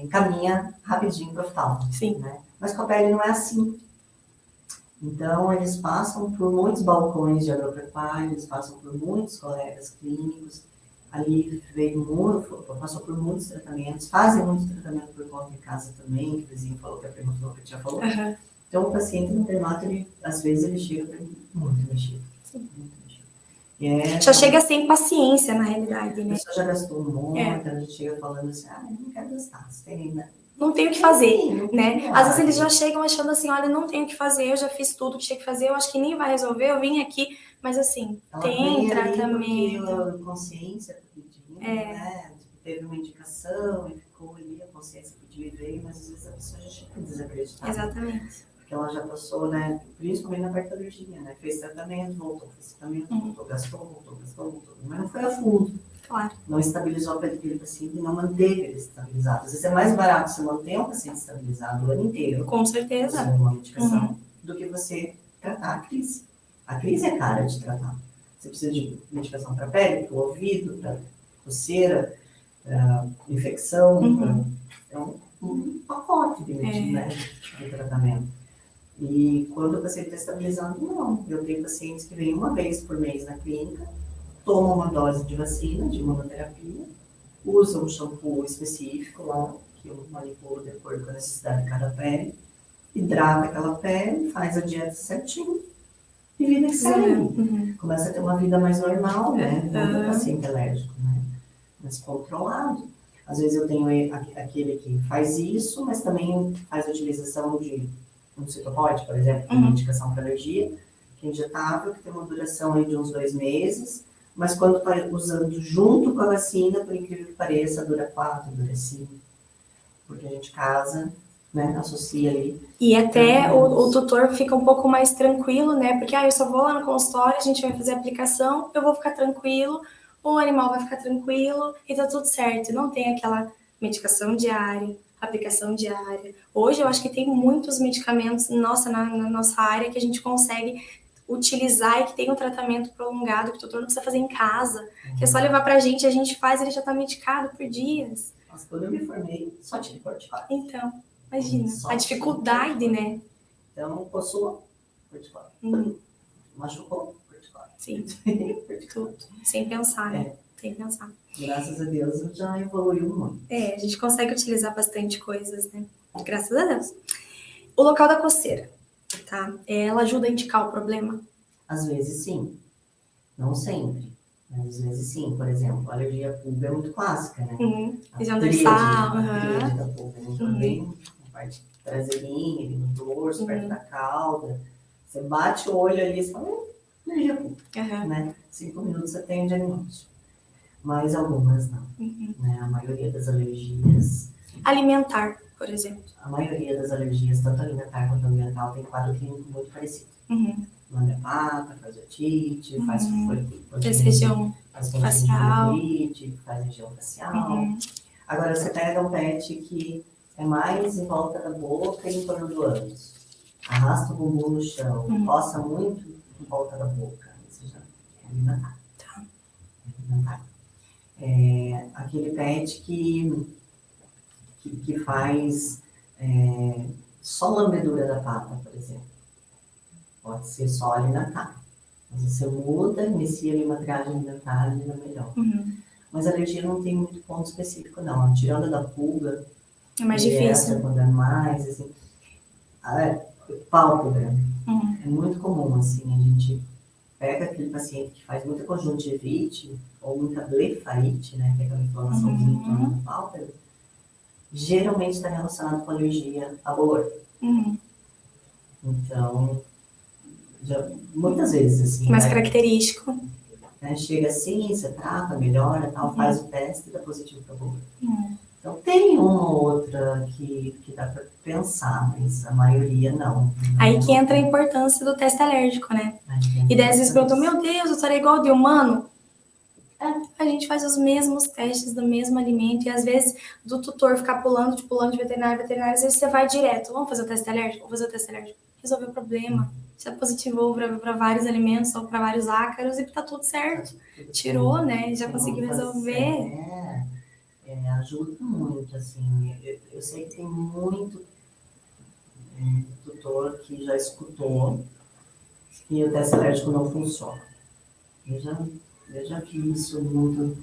encaminha rapidinho para o oftalmo. Sim. Né? Mas com a pele não é assim. Então, eles passam por muitos balcões de agropecuária, eles passam por muitos colegas clínicos, ali passou por muitos tratamentos, fazem muitos tratamentos por conta de casa também, que o vizinho falou, que a prima falou, que a tia falou. Então, o paciente no dermato, às vezes, ele chega muito mexido. Sim. Muito mexido. Já chega sem paciência, na realidade, né? A pessoa já gastou muito, a gente chega falando assim, eu não quero gastar, você tem ainda... Não tem o que fazer, né? Às vezes eles já chegam achando assim, olha, não tenho o que fazer, eu já fiz tudo que tinha que fazer, eu acho que nem vai resolver, eu vim aqui, mas assim, ela tem tratamento. A consciência pedindo, né? Teve uma indicação e ficou ali, a consciência pediu e veio, mas às vezes a pessoa já chega desacreditada. Exatamente. Porque ela já passou, né? Principalmente na parte da alergia, né? Fez tratamento, voltou, fez tratamento, voltou, gastou, mas não foi a fundo. Claro. Não estabilizou a pele daquele paciente e não manteve ele estabilizado. Às vezes é mais barato você manter um paciente estabilizado o ano inteiro. Com certeza. Usando uma medicação, do que você tratar a crise. A crise é cara de tratar. Você precisa de medicação para a pele, para o ouvido, para coceira, para infecção. É um pacote de tratamento. E quando o paciente está estabilizado, não. Eu tenho pacientes que vêm uma vez por mês na clínica, tomam uma dose de vacina, de imunoterapia, usam um shampoo específico lá, que eu manipulo de acordo com a necessidade de cada pele, hidrata aquela pele, faz a dieta certinho e vida que segue. Começa a ter uma vida mais normal, né? Não é paciente alérgico, né? Mas controlado. Às vezes eu tenho aquele que faz isso, mas também faz a utilização de um citopode, por exemplo, uma medicação para alergia, que é injetável, que tem uma duração aí de uns 2 meses, mas quando está usando junto com a vacina, por incrível que pareça, dura 4, dura 5, porque a gente casa, né, associa ali. E até o tutor fica um pouco mais tranquilo, né, porque eu só vou lá no consultório, a gente vai fazer a aplicação, eu vou ficar tranquilo, o animal vai ficar tranquilo e tá tudo certo. Não tem aquela medicação diária, aplicação diária. Hoje eu acho que tem muitos medicamentos na nossa área que a gente consegue utilizar e que tem um tratamento prolongado, que o tutor não precisa fazer em casa, que é só levar pra gente, a gente faz, ele já tá medicado por dias. Nossa, quando eu me formei, só tive corticoide. Então, imagina, a dificuldade, né? Então, coçou, corticoide. Machucou, corticoide. Sim, tudo. Sem pensar, né? Sem pensar. Graças a Deus, já evoluiu muito. A gente consegue utilizar bastante coisas, né? Graças a Deus. O local da coceira, tá? Ela ajuda a indicar o problema? Às vezes, sim. Não sempre. Mas às vezes, sim. Por exemplo, a alergia à pulga é muito clássica, né? Região dorsal. A tríade da pulga. Bem na parte traseirinha, ali no dorso, perto da cauda. Você bate o olho ali e fala, alergia à pulga. Né? 5 minutos você tem o diagnóstico. Mas algumas não. Né? A maioria das alergias... Alimentar, por exemplo. A maioria das alergias, tanto alimentar quanto ambiental, tem quadro clínico muito parecido. Manda hepata, faz otite, faz região facial, faz região facial. Agora, você pega um pet que é mais em volta da boca e em torno do ânus. Arrasta o bumbum no chão, coça muito em volta da boca. Isso já é alimentar. Alimentar. Aquele pet que faz só lambedura da pata, por exemplo. Pode ser só alimentar. Mas você muda, inicia ali uma triagem alimentar, ainda melhor. Mas a alergia não tem muito ponto específico, não. Tirando da pulga, é mais difícil. Quando é mais, assim. Pálpebra. É muito comum, assim, a gente pega aquele paciente que faz muita conjuntivite ou muita blefarite, né, que é aquela inflamaçãozinha em torno da pálpebra, geralmente está relacionado com alergia a bolor. Então, muitas vezes, assim. Mais característico. né? Chega assim, você trata, melhora, tal, faz o teste e dá positivo para boca. Então, tem uma ou outra que dá para pensar, mas a maioria não. Aí que entra a importância do teste alérgico, né? E daí às vezes perguntam, meu Deus, doutora, é igual de humano? A gente faz os mesmos testes do mesmo alimento e às vezes do tutor ficar pulando de veterinário, às vezes você vai direto, vamos fazer o teste alérgico? Vamos fazer o teste alérgico. Resolveu o problema. Você positivou para vários alimentos ou para vários ácaros e tá tudo certo. Tirou, né? Já conseguiu resolver. Ajuda muito, assim. Eu sei que tem muito tutor que já escutou que o teste alérgico não funciona. Eu já vi isso muito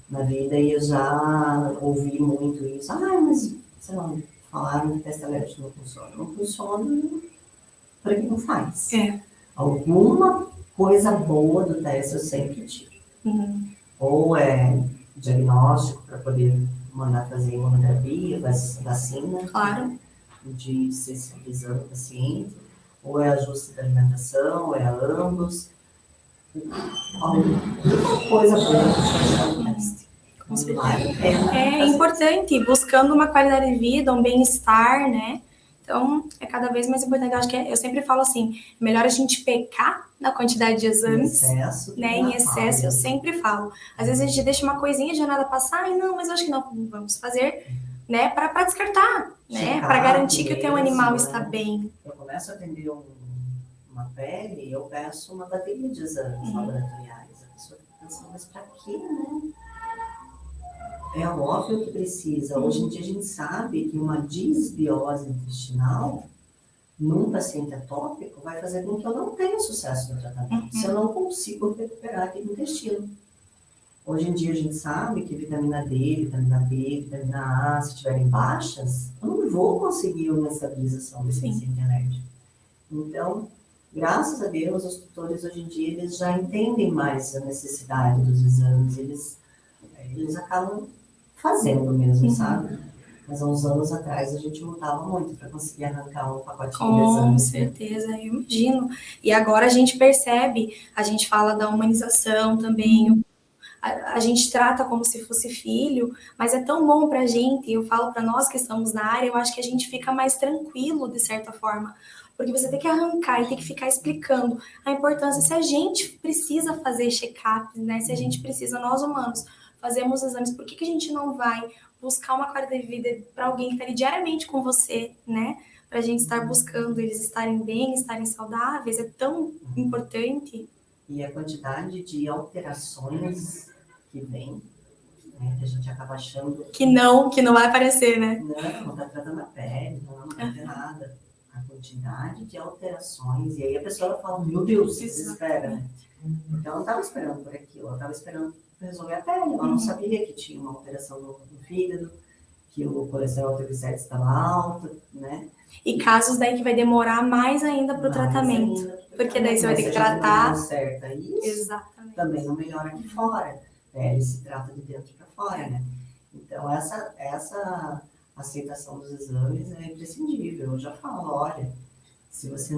na vida e eu já ouvi muito isso. Mas, sei lá, falaram que o teste alérgico não funciona. Não funciona para quem não faz. Alguma coisa boa do teste eu sempre tiro. Ou é diagnóstico para poder mandar fazer imunoterapia, vacina, claro, de sensibilizando o paciente, ou é ajuste da alimentação, ou é ambos. Alguma coisa boa para o teste. Com certeza. É importante, buscando uma qualidade de vida, um bem-estar, né? Então, é cada vez mais importante. Eu acho que eu sempre falo assim, é melhor a gente pecar na quantidade de exames, em excesso, eu sempre falo. Às vezes a gente deixa uma coisinha de nada passar, não, mas eu acho que não, vamos fazer, né, para descartar, né, para garantir que o teu animal está bem. Eu começo a atender uma pele e eu peço uma bateria de exames laboratoriais. A pessoa fica pensando, mas para quê, né? É óbvio que precisa. Hoje em dia a gente sabe que uma disbiose intestinal num paciente atópico vai fazer com que eu não tenha sucesso no tratamento, se eu não consigo recuperar aquele intestino. Hoje em dia a gente sabe que vitamina D, vitamina B, vitamina A, se estiverem baixas, eu não vou conseguir uma estabilização desse paciente alérgico. Então, graças a Deus, os tutores hoje em dia eles já entendem mais a necessidade dos exames, eles acabam fazendo mesmo, sabe? Mas há uns anos atrás a gente lutava muito para conseguir arrancar um pacotinho de exames. Com certeza, eu imagino. E agora a gente percebe, a gente fala da humanização também, a gente trata como se fosse filho, mas é tão bom pra gente, eu falo para nós que estamos na área, eu acho que a gente fica mais tranquilo, de certa forma. Porque você tem que arrancar e tem que ficar explicando a importância, se a gente precisa fazer check-up, né? Se a gente precisa, nós humanos, fazemos exames, por que a gente não vai buscar uma qualidade de vida para alguém que está ali diariamente com você, né? Para a gente estar buscando eles estarem bem, estarem saudáveis, é tão importante. E a quantidade de alterações que vem, né, que a gente acaba achando... Que não vai aparecer, né? Não está tratando a pele, não vai ter nada. A quantidade de alterações, e aí a pessoa fala, meu Deus, se desespera, né? Então, ela não estava esperando por aquilo, ela estava esperando resolver a pele, ela não sabia que tinha uma alteração no fígado, que o colesterol triglicérides estava alto, né? E casos daí que vai demorar mais ainda para o tratamento, porque daí você vai ter que tratar... Conserta isso, exatamente. Também não melhora aqui fora, né? Ele se trata de dentro para fora, né? Então, essa aceitação dos exames é imprescindível. Eu já falo, olha, se você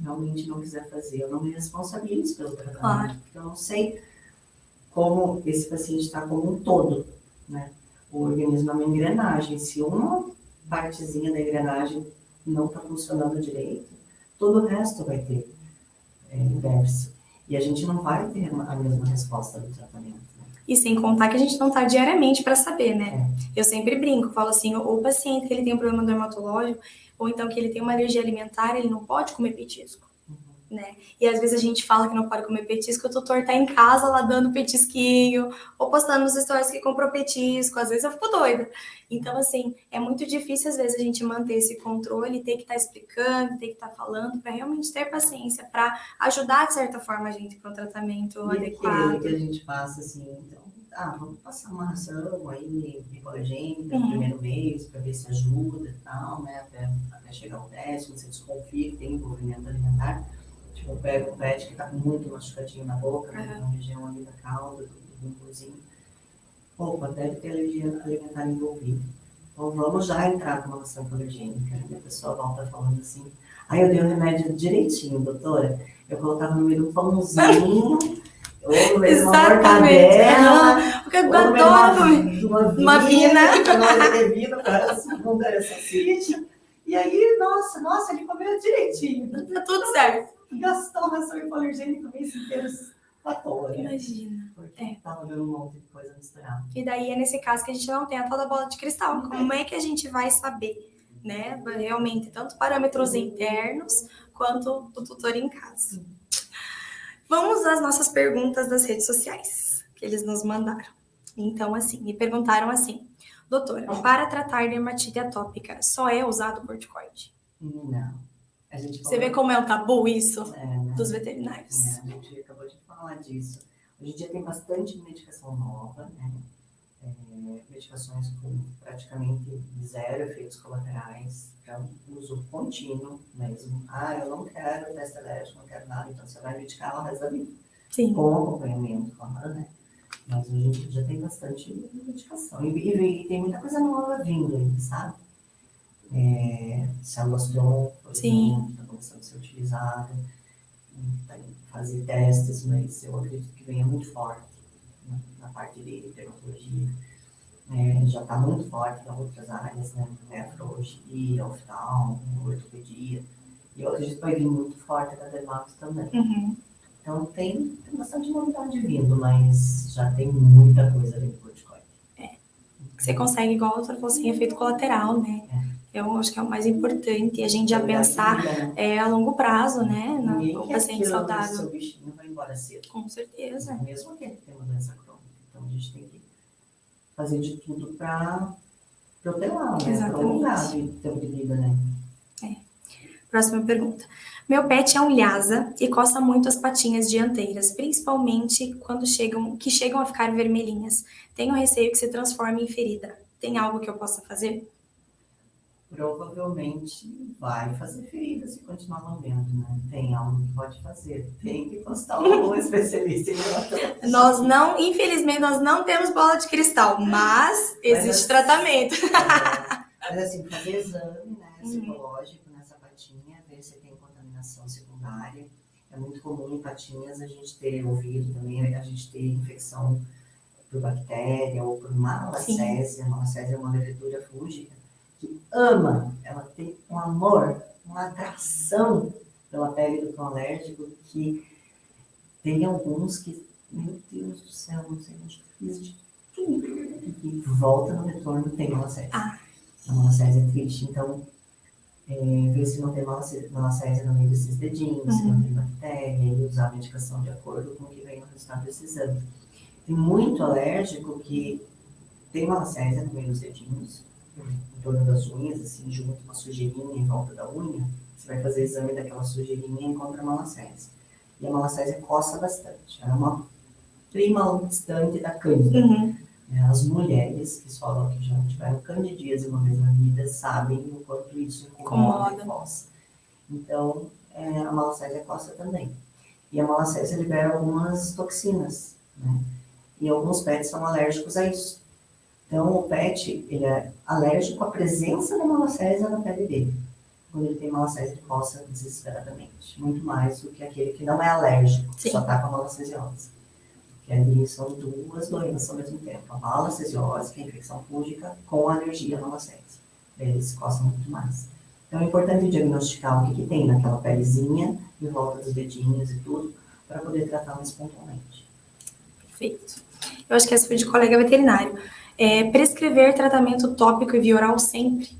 realmente não quiser fazer, eu não me responsabilizo pelo tratamento, claro. Porque eu não sei como esse paciente está como um todo, né? O organismo é uma engrenagem. Se uma partezinha da engrenagem não está funcionando direito, todo o resto vai ter déficit. E a gente não vai ter a mesma resposta do tratamento. Né? E sem contar que a gente não está diariamente para saber, né? Eu sempre brinco, falo assim, o paciente que ele tem um problema dermatológico, ou então que ele tem uma alergia alimentar, ele não pode comer petisco. Né? E às vezes a gente fala que não pode comer petisco, o tutor tá em casa lá dando petisquinho, ou postando nos stories que comprou petisco, às vezes eu fico doida. Então, assim, é muito difícil às vezes a gente manter esse controle, ter que estar explicando, ter que estar falando, para realmente ter paciência, para ajudar de certa forma a gente para um tratamento adequado. Que a gente passa assim, então, vamos passar uma ração aí hipogênica no primeiro mês, para ver se ajuda e tal, né? Até chegar ao 10º, você desconfia que tem envolvimento alimentar. Tipo, eu pego o pet que tá com muito machucadinho na boca, né, na região ali da cauda, do bumbuzinho. Opa, deve ter alergia alimentar envolvida. Então, vamos já entrar com uma ração hipoalergênica. E a pessoa volta falando assim, eu dei o remédio direitinho, doutora. Eu colocava no meio do pãozinho, Ou no meio de uma Exatamente. mortadela, Porque eu ou no meio adoro comer de uma uma vina. uma bebida para a segunda salsicha. E aí, nossa, ele comeu direitinho. Tá tudo certo. Gastou ração hipoalergênica o mês inteiro à toa, né? Imagina. Porque tava dando um monte de coisa misturada. E daí é nesse caso que a gente não tem a tal da bola de cristal. Como é que a gente vai saber, né? Realmente, tanto parâmetros internos quanto o tutor em casa. Vamos às nossas perguntas das redes sociais que eles nos mandaram. Então, assim, me perguntaram assim: doutora, para tratar dermatite atópica, só é usado corticoide? Não. Você vê como é um tabu isso né? dos veterinários? A gente acabou de falar disso. Hoje em dia tem bastante medicação nova, né? Medicações com praticamente zero efeitos colaterais, para uso contínuo mesmo. Eu não quero teste alérgico, não quero nada, então você vai medicar o resto da vida. Sim. Com acompanhamento, claro, né? Mas hoje em dia já tem bastante medicação. E tem muita coisa nova vindo aí, sabe? Célula-tronco, por exemplo, está começando a ser utilizada. Fazer testes, mas eu acredito que venha muito forte, né, na parte de dermatologia. Já está muito forte em outras áreas, né? Nefrologia, oftalmo, ortopedia. E eu acredito que vai vir muito forte na dermato também. Então tem bastante novidade vindo, mas já tem muita coisa dentro do corticoide. Você consegue, igual a doutora falou, sem efeito colateral, né? Eu acho que é o mais importante. A gente já pensar a longo prazo, né? No paciente saudável. Seu bichinho vai embora cedo. Com certeza. Mesmo aquele que tem uma doença crônica. Então a gente tem que fazer de tudo para protelar, né? Prolongar o tempo de vida, né? Próxima pergunta. Meu pet é um Lhasa e coça muito as patinhas dianteiras, principalmente quando chegam a ficar vermelhinhas. Tenho receio que se transforme em ferida. Tem algo que eu possa fazer? Provavelmente vai fazer ferida se continuar lambendo, né? Tem algo que pode fazer. Tem que constar um especialista em dermatologia. Infelizmente, nós não temos bola de cristal, mas existe tratamento. Mas assim, fazer exame, né, citológico nessa patinha, ver se tem contaminação secundária. É muito comum em patinhas a gente ter ouvido também, a gente ter infecção por bactéria ou por malacésia. Malacésia é uma levedura fúngica que ela tem um amor, uma atração pela pele do cão alérgico, que tem alguns que, meu Deus do céu, não sei onde eu fiz de tudo, e volta no retorno tem malacésia. A malacésia é triste, então ver se não tem malacésia no meio desses dedinhos, se não tem bactéria, e usar a medicação de acordo com o que vem no resultado desse exame. Tem muito alérgico que tem malacésia no meio dos dedinhos, em torno das unhas, assim, junto uma sujeirinha em volta da unha. Você vai fazer exame daquela sujeirinha e encontra a malacésia. E a malacésia coça bastante. Ela é uma prima distante da cândida. As mulheres que falam que já tiveram candidíase uma vez na vida sabem o quanto isso incomoda e coça. Então, a malacésia coça também. E a malacésia libera algumas toxinas, né? E alguns pets são alérgicos a isso. Então, o pet, ele é alérgico à presença da malacésia na pele dele. Quando ele tem malacésia, ele coça desesperadamente. Muito mais do que aquele que não é alérgico, só está com a malacesiose. Que ali são duas doenças ao mesmo tempo. A malacesiose, que é a infecção fúngica, com a alergia à malacésia. Eles coçam muito mais. Então, é importante diagnosticar o que tem naquela pelezinha, em volta dos dedinhos e tudo, para poder tratar mais pontualmente. Perfeito. Eu acho que essa foi de colega veterinário. Prescrever tratamento tópico e via oral sempre?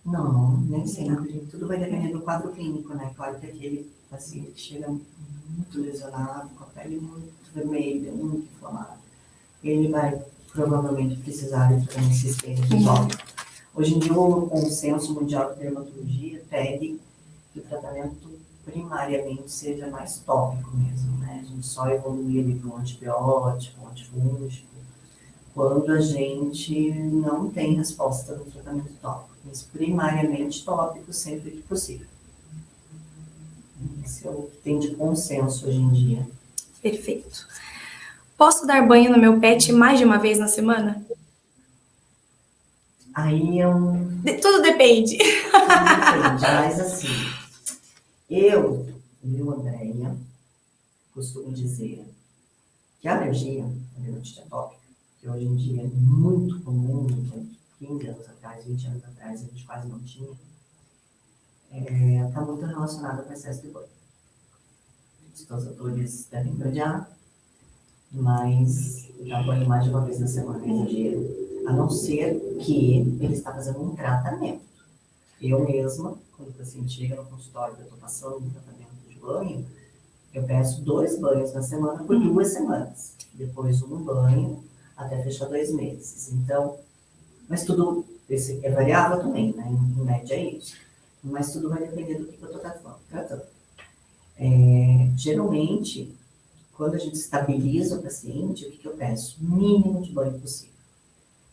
Não, nem sempre. Tudo vai depender do quadro clínico, né? Claro que aquele paciente que chega muito lesionado, com a pele muito vermelha, muito inflamada, ele vai provavelmente precisar de tratamento sistêmico tópico. Hoje em dia, o consenso mundial de dermatologia pede que o tratamento primariamente seja mais tópico mesmo, né? A gente só evolui ele para um antibiótico, um antifúngico, quando a gente não tem resposta no tratamento tópico, mas primariamente tópico sempre que possível. Esse é o que tem de consenso hoje em dia. Perfeito. Posso dar banho no meu pet mais de uma vez na semana? Aí é Tudo depende. Mas assim, eu, Andréia, costumo dizer que a alergia, a dermatite atópica, que hoje em dia é muito comum, 15 anos atrás, 20 anos atrás, a gente quase não tinha, está muito relacionada com o excesso de banho. Os dosadores devem me odiar, mas dar banho mais de uma vez na semana é exagero, a não ser que ele está fazendo um tratamento. Eu mesma, quando o paciente chega no consultório que eu estou passando um tratamento de banho, eu peço 2 banhos na semana por 2 semanas. Depois um banho até fechar 2 meses. Então, mas tudo, esse é variável também, né? Em média é isso. Mas tudo vai depender do que eu estou tratando. Geralmente, quando a gente estabiliza o paciente, o que eu peço? O mínimo de banho possível.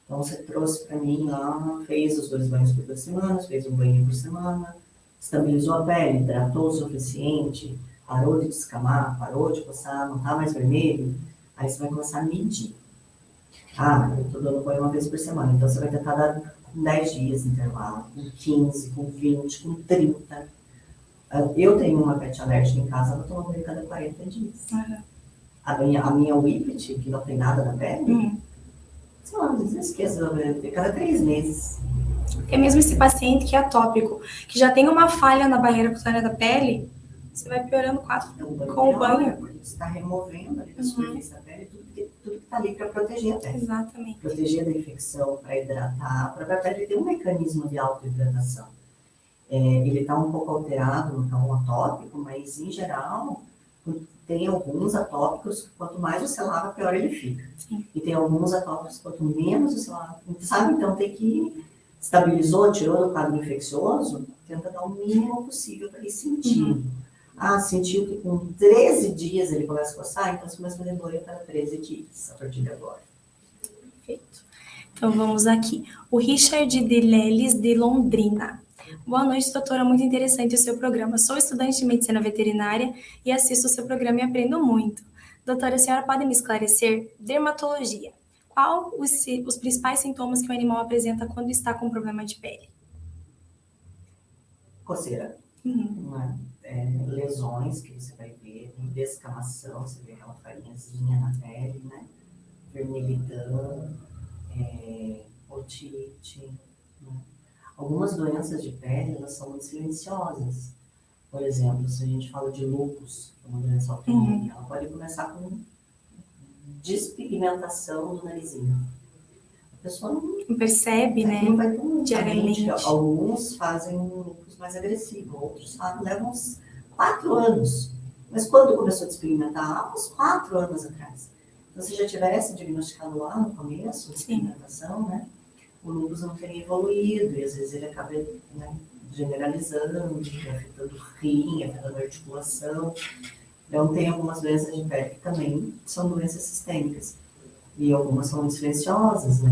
Então, você trouxe para mim lá, fez os 2 banhos por 2 semanas, fez um banho por semana, estabilizou a pele, hidratou o suficiente, parou de descamar, parou de coçar, não está mais vermelho, aí você vai começar a medir. Eu estou dando banho uma vez por semana, então você vai tentar dar com 10 dias de intervalo, com 15, com 20, com 30. Eu tenho uma pet alérgica em casa, eu tomo banho cada 40 dias. A minha Whippet, que não tem nada na pele, sei lá, às vezes eu esqueço, cada 3 meses. Porque mesmo esse paciente que é atópico, que já tem uma falha na barreira cutânea da pele, você vai piorando com o banho. Porque você está removendo ali da superfície da pele tudo que está ali para proteger a pele. Exatamente. Proteger da infecção, para hidratar. A própria pele tem um mecanismo de auto-hidratação. Ele está um pouco alterado no tom atópico, mas em geral tem alguns atópicos que quanto mais você lava, pior ele fica. Sim. E tem alguns atópicos que quanto menos você lava, sabe? Então tem que estabilizou, tirou do quadro infeccioso, tenta dar o mínimo possível para ele sentir. Sentiu que com 13 dias ele começa a coçar, então você começa a fazer banho a cada 13 dias, a partir de agora. Perfeito. Então vamos aqui. O Richard de Leles, de Londrina. Boa noite, doutora. Muito interessante o seu programa. Sou estudante de medicina veterinária e assisto o seu programa e aprendo muito. Doutora, a senhora pode me esclarecer? Dermatologia. Qual os principais sintomas que o animal apresenta quando está com problema de pele? Coceira. Lesões que você vai ver, descamação, você vê aquela farinhazinha na pele, né? Vermelhidão, otite, né? Algumas doenças de pele, elas são muito silenciosas. Por exemplo, se a gente fala de lúpus, uma doença autoimune, ela pode começar com despigmentação do narizinho. A pessoa não percebe, né? Não vai ter diariamente. Alguns fazem um lúpus mais agressivo, outros levam uns 4 anos. Mas quando começou a despigmentar? Uns 4 anos atrás. Então, se já tivesse diagnosticado lá no começo, a despigmentação, né? O lúpus não teria evoluído e às vezes ele acaba, né, generalizando, afetando o rim, afetando a articulação. Então, tem algumas doenças de pele que também são doenças sistêmicas. E algumas são muito silenciosas, né?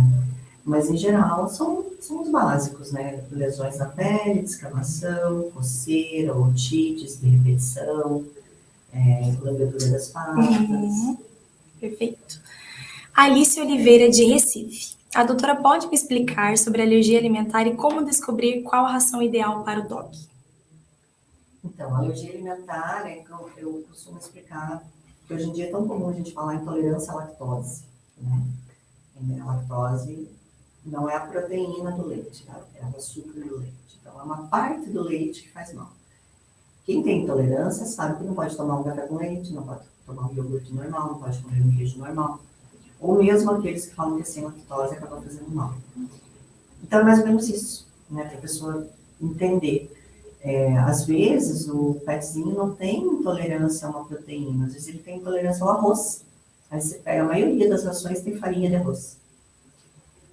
Mas, em geral, são os básicos, né? Lesões na pele, descamação, coceira, otites de repetição, lambedura das patas. Perfeito. Alice Oliveira, de Recife. A doutora pode me explicar sobre alergia alimentar e como descobrir qual a ração ideal para o dog? Então, a alergia alimentar, eu costumo explicar, que hoje em dia é tão comum a gente falar intolerância à lactose, né? A lactose não é a proteína do leite, tá? É o açúcar do leite. Então, é uma parte do leite que faz mal. Quem tem intolerância sabe que não pode tomar um café com leite, não pode tomar um iogurte normal, não pode comer um queijo normal. Ou mesmo aqueles que falam que sem lactose acabam fazendo mal. Então, é mais ou menos isso, né? Para a pessoa entender. Às vezes, o petzinho não tem intolerância a uma proteína, às vezes ele tem intolerância ao arroz. Aí você pega, a maioria das rações tem farinha de arroz.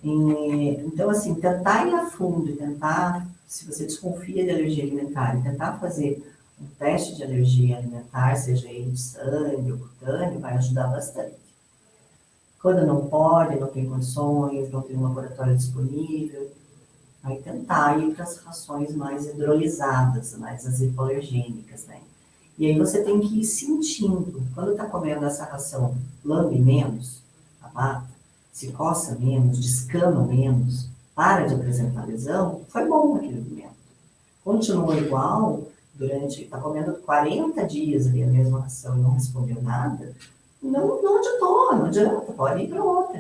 Então, assim, tentar ir a fundo, tentar, se você desconfia de alergia alimentar, tentar fazer um teste de alergia alimentar, seja ele de sangue ou cutâneo, vai ajudar bastante. Quando não pode, não tem condições, não tem um laboratório disponível, aí tentar ir para as rações mais hidrolisadas, mais as hipoalergênicas, né? E aí você tem que ir sentindo, quando está comendo essa ração, lambe menos a pata, se coça menos, descama menos, para de apresentar lesão, foi bom aquele alimento. Continua igual, está comendo 40 dias ali a mesma ração e não respondeu nada, Não adiantou, não adianta, pode ir para outra.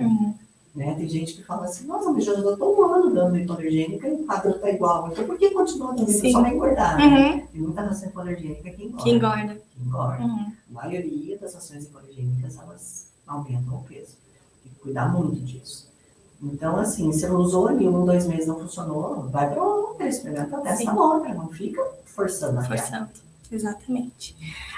Né? Tem gente que fala assim, nossa, mas eu já estou um ano dando hipoalergênica e o quadro está igual. Então por que continua dando? Só vai engordar. Né? Tem muita ração hipoalergênica que engorda. Que engorda. A maioria das rações hipoalergênicas, elas aumentam o peso. Tem que cuidar muito disso. Então, assim, você usou ali 1, 2 meses, não funcionou, vai para outra, experimenta, testa outra, não fica forçando a forçando. Exatamente.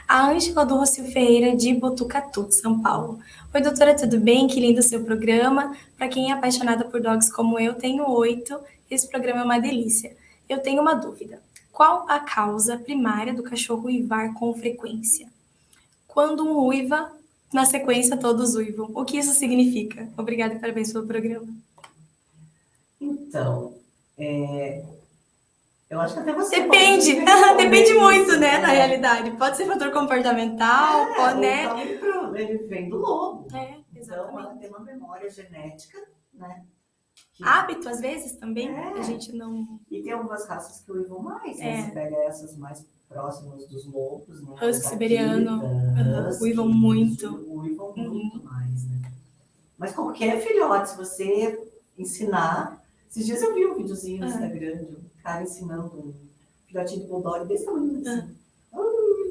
A Ângela do Rocio Ferreira, de Botucatu, São Paulo. Oi, doutora, tudo bem? Que lindo o seu programa. Para quem é apaixonada por dogs como eu, tenho 8. Esse programa é uma delícia. Eu tenho uma dúvida. Qual a causa primária do cachorro uivar com frequência? Quando um uiva, na sequência todos uivam. O que isso significa? Obrigada e parabéns pelo programa. Então, eu acho que até você depende, depende muito, né, na realidade. Pode ser fator comportamental, pode, né? Então, ele vem do lobo. Exatamente. Então, ela tem uma memória genética, né? Hábito, às vezes, também, a gente não... E tem algumas raças que uivam mais, né? Você pega essas mais próximas dos lobos, né? Husky siberiano, uivam muito. Uivam muito mais, né? Mas qualquer filhote, se você ensinar... Esses dias eu vi um videozinho no Instagram de um cara ensinando um filhotinho de bulldog desse tamanho, assim.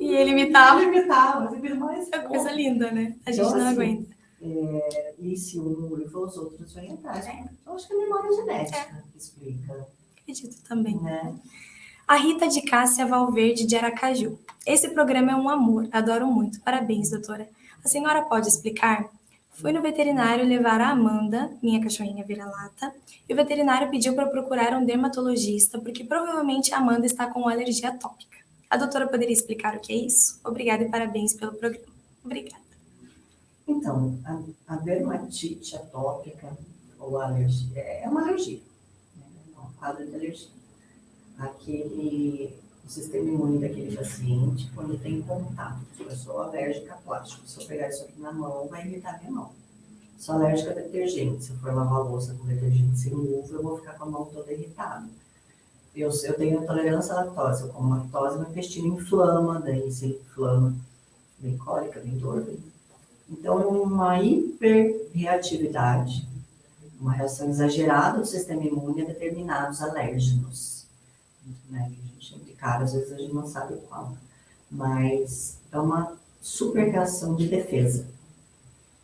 E ele imitava. É coisa linda, né? A gente não aguenta. E se um uiva, os outros vêm atrás. Eu acho que é memória genética que explica. Acredito também. Né? A Rita de Cássia Valverde, de Aracaju. Esse programa é um amor, adoro muito. Parabéns, doutora. A senhora pode explicar? Fui no veterinário levar a Amanda, minha cachorrinha vira-lata, e o veterinário pediu para procurar um dermatologista, porque provavelmente a Amanda está com alergia atópica. A doutora poderia explicar o que é isso? Obrigada e parabéns pelo programa. Obrigada. Então, a dermatite atópica ou alergia é uma alergia, né? É um quadro de alergia. O sistema imune daquele paciente, quando tem contato, eu sou alérgica a plástico, se eu pegar isso aqui na mão, vai irritar minha mão. Sou alérgica a detergente, se eu for lavar a louça com detergente sem luva, eu vou ficar com a mão toda irritada. Eu tenho intolerância à lactose, eu como lactose, meu intestino inflama, daí se inflama, vem cólica, vem dor, Então, é uma hiperreatividade, uma reação exagerada do sistema imune a determinados alérgenos, né? Que a gente, de cara, às vezes a gente não sabe qual, mas é uma super reação de defesa.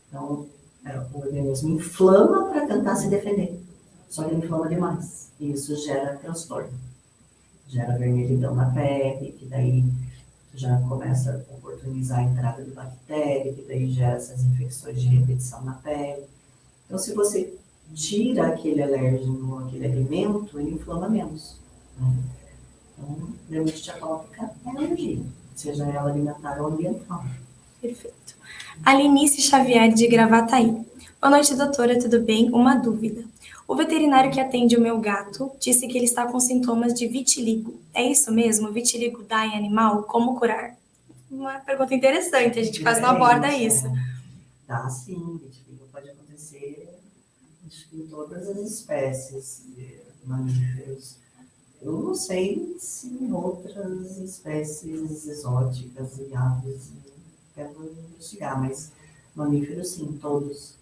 Então, o organismo inflama para tentar se defender, só que ele inflama demais, e isso gera transtorno, gera vermelhidão na pele, que daí já começa a oportunizar a entrada de bactéria, que daí gera essas infecções de repetição na pele. Então, se você tira aquele alérgeno, aquele alimento, ele inflama menos. Né? Então, dermatite atópica é alergia, seja ela alimentar ou ambiental. Perfeito. Alinice Xavier, de Gravataí. Boa noite, doutora, tudo bem? Uma dúvida. O veterinário que atende o meu gato disse que ele está com sintomas de vitiligo. É isso mesmo? Vitiligo dá em animal? Como curar? Uma pergunta interessante, a gente quase não aborda isso. Dá sim, vitiligo pode acontecer acho que em todas as espécies de mamíferos. Eu não sei se em outras espécies exóticas e aves, quero investigar, mas mamíferos sim, todos.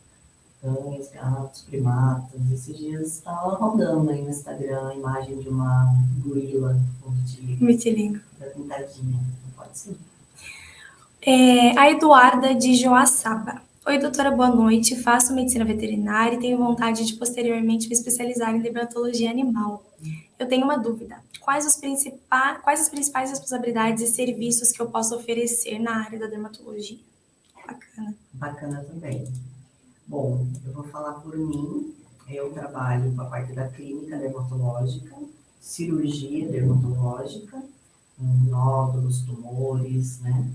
Cães, gatos, primatas. Esses dias estava rodando aí no Instagram a imagem de uma gorila com vitiligo. Da pintadinha. Pode ser. A Eduarda, de Joaçaba. Oi, doutora, boa noite. Faço medicina veterinária e tenho vontade de posteriormente me especializar em dermatologia animal. Eu tenho uma dúvida. Quais as principais responsabilidades e serviços que eu posso oferecer na área da dermatologia? Bacana. Bacana também. Bom, eu vou falar por mim. Eu trabalho com a parte da clínica dermatológica, cirurgia dermatológica, nódulos, tumores, né?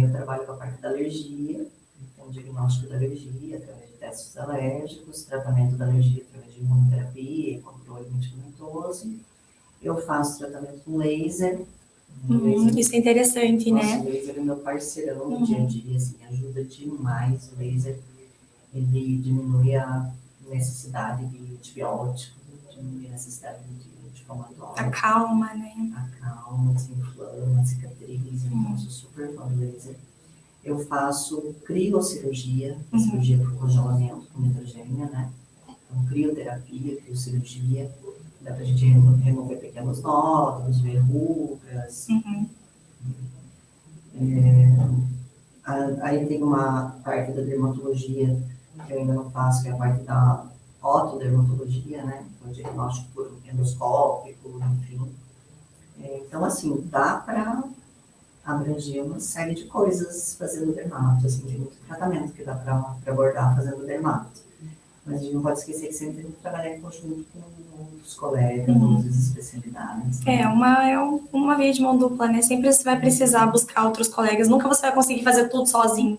Eu trabalho com a parte da alergia, então diagnóstico da alergia através de testes alérgicos, tratamento da alergia através de imunoterapia, controle medicamentoso. Eu faço tratamento com laser. Isso é interessante, né? O laser é meu parceirão no dia a dia, assim, ajuda demais. O laser, ele diminui a necessidade de antibiótico, diminui a necessidade de anti-inflamatório. Acalma, né? Acalma, desinflama, cicatriza. Então, eu sou super fã do laser. Eu faço criocirurgia, cirurgia por congelamento com nitrogênio, né? Então, crioterapia, criocirurgia, dá pra gente remover pequenos nódulos, verrugas. Aí tem uma parte da dermatologia que eu ainda não faço, que é a parte da otodermatologia, né? O diagnóstico por endoscópico, enfim. Então, assim, dá para abranger uma série de coisas fazendo dermato, assim, tem muito tratamento que dá para abordar fazendo dermato. Mas a gente não pode esquecer que sempre tem que trabalhar em conjunto com outros colegas, outras especialidades. Né? Uma via de mão dupla, né? Sempre você vai precisar buscar outros colegas, nunca você vai conseguir fazer tudo sozinho.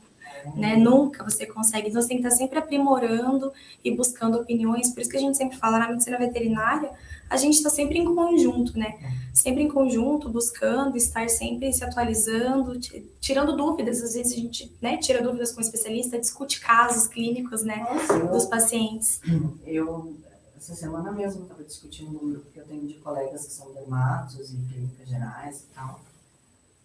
Né? Nunca você consegue, então você tem que estar sempre aprimorando e buscando opiniões, por isso que a gente sempre fala na medicina veterinária, a gente está sempre em conjunto, né? Sempre em conjunto, buscando, estar sempre se atualizando, tirando dúvidas, às vezes a gente, né, tira dúvidas com o especialista, discute casos clínicos, né, dos pacientes. Essa semana mesmo estava discutindo um grupo que eu tenho de colegas que são dermatos e clínicas gerais e tal.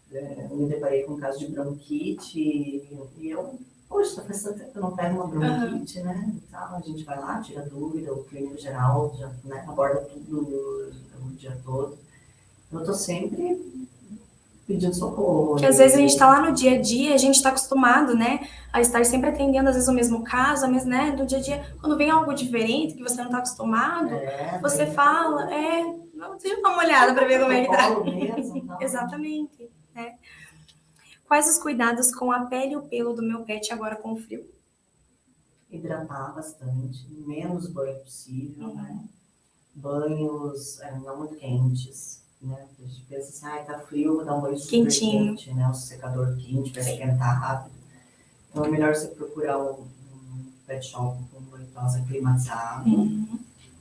Eu me deparei com um caso de bronquite e eu, poxa, faz tanto tempo que eu não pego uma bronquite, né? E tal, a gente vai lá, tira dúvida, o clínico geral já, né, aborda tudo o dia todo. Eu tô sempre pedindo socorro. Porque às vezes a gente está lá no dia a dia, a gente está acostumado, né, a estar sempre atendendo, às vezes, o mesmo caso, mas, né, no dia a dia, quando vem algo diferente, que você não está acostumado, você deixa eu dar uma olhada para ver como é que tá. Mesmo, então. Exatamente. Né? Quais os cuidados com a pele e o pelo do meu pet agora com o frio? Hidratar bastante, menos banho possível, né? Banhos não muito quentes, né? A gente pensa assim, tá frio, vou dar um banho super quente, né? Um secador quente vai esquentar rápido. Então é melhor você procurar um pet shop com banho climatizado,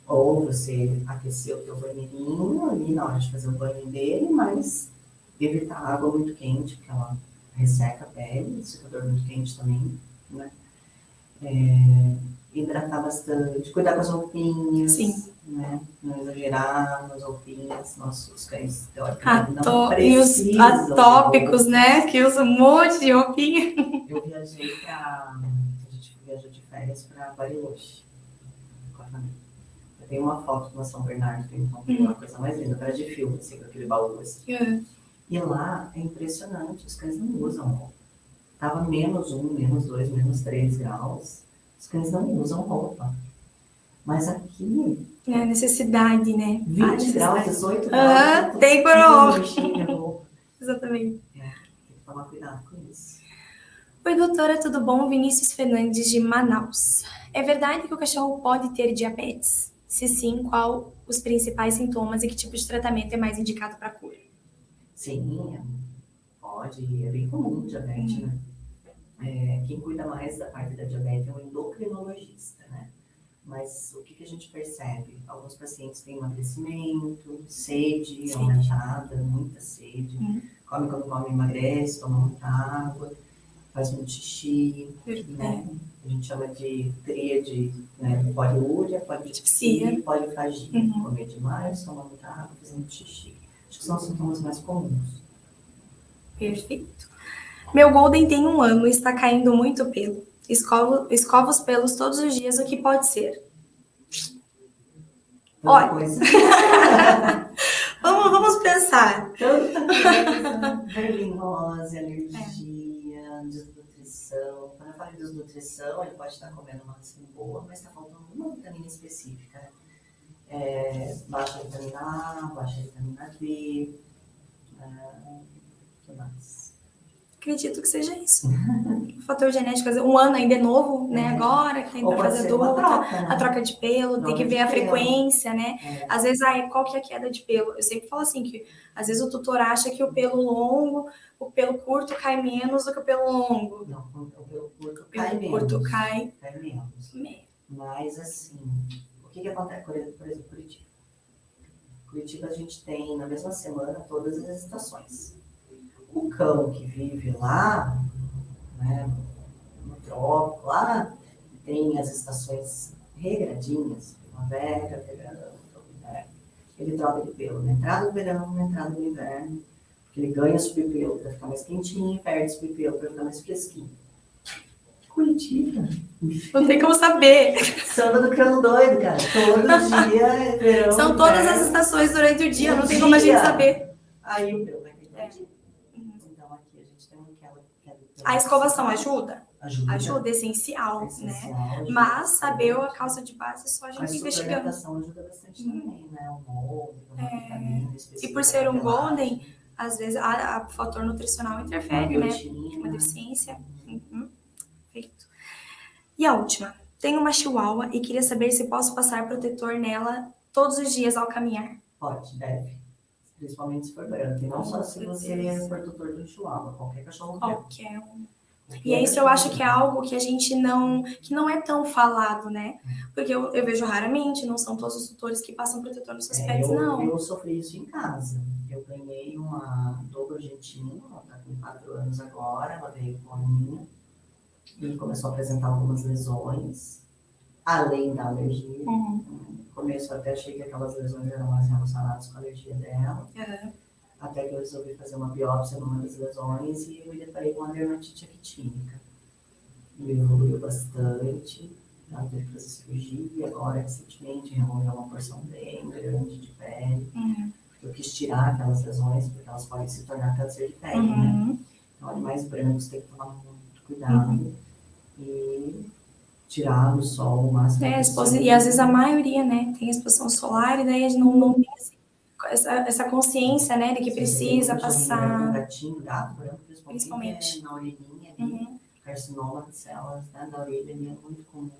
ou você aquecer o teu banheirinho ali na hora de fazer o banho dele, mas evitar água muito quente, porque ela resseca a pele, o secador muito quente também, né? Hidratar bastante, cuidar com as roupinhas, né? Não exagerar nas roupinhas, nossos cães teoricamente não precisam. E os atópicos, né? Que usam um monte de roupinha. Eu viajei a gente viajou de férias para Bariloche com a família. Eu tenho uma foto com a São Bernardo, que é uma coisa mais linda, cara de filme, assim, com aquele baú assim. E lá é impressionante, os cães não usam roupa. Tava -1, -2, -3 graus. Os cães não usam roupa. Mas aqui... É a necessidade, né? 20 graus, 18 graus. Tem por roupa. Exatamente. Tem que tomar cuidado com isso. Oi, doutora, tudo bom? Vinícius Fernandes, de Manaus. É verdade que o cachorro pode ter diabetes? Se sim, qual os principais sintomas e que tipo de tratamento é mais indicado para a cura? Sim, pode. É bem comum diabetes, né? Quem cuida mais da parte da diabetes é o endocrinologista, né? Mas o que a gente percebe? Alguns pacientes têm emagrecimento, sede aumentada, muita sede. Come quando come, emagrece, toma muita água, faz muito xixi, né? A gente chama de tríade, né? Poliúria, polidipsia e polifagia. Comer demais, tomar muita água, fazer muito xixi. Acho que são os sintomas mais comuns. Perfeito. Meu Golden tem 1 ano e está caindo muito pelo. Escovo os pelos todos os dias, o que pode ser? Olha, vamos pensar. Tanta coisa, verminose, alergia, desnutrição. Quando eu falo de desnutrição, ele pode estar comendo uma ração boa, mas está faltando uma vitamina específica. Baixa vitamina A, baixa vitamina D. O que mais? Acredito que seja isso. O fator genético, 1 ano ainda é novo, né? Agora, que tem que fazer adulta, a troca de pelo, tem que ver a frequência, né? Às vezes, qual que é a queda de pelo? Eu sempre falo assim, que às vezes o tutor acha que o pelo longo, o pelo curto cai menos do que o pelo longo. Não, o pelo curto cai menos. Cai menos. Mas, assim, o que acontece? Por exemplo, Curitiba. Curitiba a gente tem, na mesma semana, todas as estações. O cão que vive lá, né, no trópico, lá tem as estações regradinhas, primavera, verão, né? Ele troca de pelo na entrada do verão, na entrada do inverno, Porque ele ganha subpelo para ficar mais quentinho e perde subpelo para ficar mais fresquinho. Curitiba. Não tem como saber. Samba do Crioulo Doido, cara. Todo dia é verão. São todas as estações durante o dia, não tem como a gente saber. Aí o pelo vai ter Então aqui a gente tem aquela... A escovação ajuda? Ajuda, essencial, né? Mas saber a calça de base só a gente investigando. A suplementação ajuda bastante também, né? O molde, e por ser um golden, às vezes o fator nutricional interfere, né? Uma deficiência. Perfeito. E a última. Tenho uma chihuahua e queria saber se posso passar protetor nela todos os dias ao caminhar. Pode, deve. Principalmente se for branco. E não só se você é protetor do chihuahua, qualquer cachorro. Qualquer um. E isso eu acho que é algo que a gente que não é tão falado, né? Porque eu vejo raramente, não são todos os tutores que passam protetor nos seus pets, não. Eu sofri isso em casa. Eu ganhei uma Dogo argentina, ela tá com 4 anos agora, ela veio com a minha. E começou a apresentar algumas lesões, além da alergia. No começo eu até achei que aquelas lesões eram mais relacionadas com a alergia dela. Até que eu resolvi fazer uma biópsia numa das lesões e eu me deparei com uma dermatite actínica. E evoluiu bastante, ela teve que fazer cirurgia e agora, recentemente, removeu uma porção bem grande de pele. Porque eu quis tirar aquelas lesões, porque elas podem se tornar câncer de pele, né? Então, animais brancos tem que tomar muito cuidado e tirar do sol o máximo possível. E às vezes a maioria, né, tem exposição solar e daí a gente não tem assim, essa consciência, né, de que precisa passar. Gato branco, principalmente na orelhinha ali, carcinoma de células, né, da orelha ali é muito comum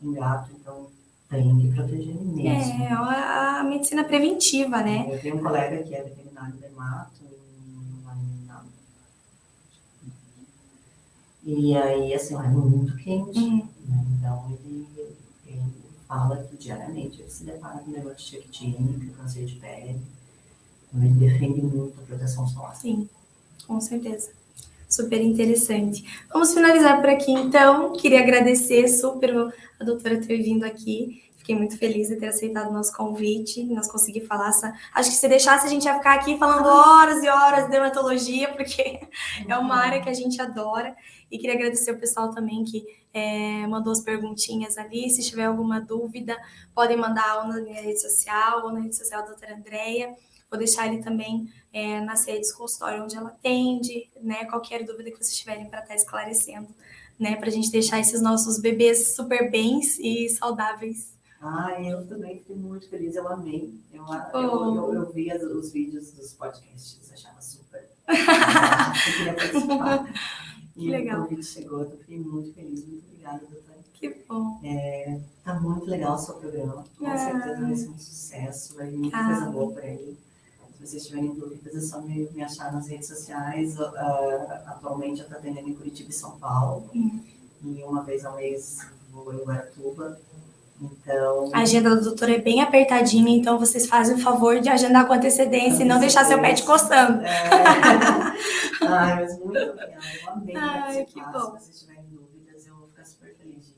em gato, então tem que proteger ele mesmo. A medicina preventiva, né? Eu tenho um colega que é veterinário dermato e aí, assim, é muito quente, né? Então ele fala que diariamente ele se depara com dermatite actínica, câncer de pele. Então ele defende muito a proteção solar. Sim, com certeza. Super interessante. Vamos finalizar por aqui, então. Queria agradecer super a doutora ter vindo aqui. Fiquei muito feliz de ter aceitado o nosso convite. Nós conseguimos falar Acho que se deixasse, a gente ia ficar aqui falando horas e horas de dermatologia, porque é uma área que a gente adora. E queria agradecer o pessoal também que mandou as perguntinhas ali. Se tiver alguma dúvida, podem mandar ou na minha rede social, ou na rede social da doutora Andréia. Vou deixar ele também nas redes consultório onde ela atende, né? Qualquer dúvida que vocês tiverem para estar esclarecendo, né? Para a gente deixar esses nossos bebês super bens e saudáveis. Eu também fiquei muito feliz, eu amei. Eu vi os vídeos dos podcasts, achava super. Eu queria participar. Que legal. O convite chegou, eu fiquei muito feliz. Muito obrigada, doutora. Que bom. Tá muito legal o seu programa. Com certeza vai ser um sucesso, vai vir muita coisa boa por aí. Se vocês tiverem dúvidas, é só me achar nas redes sociais. Atualmente eu estou atendendo em Curitiba e São Paulo. E uma vez ao mês vou em Guaratuba. Então... A agenda da doutora é bem apertadinha, então vocês fazem o favor de agendar com antecedência e não deixar seu pet coçando. Mas muito obrigada. Eu amei participar. Que bom. Se vocês tiverem dúvidas, eu vou ficar super feliz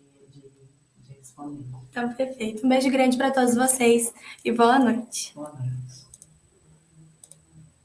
de responder. Então, perfeito. Um beijo grande para todos vocês e boa noite. Boa noite.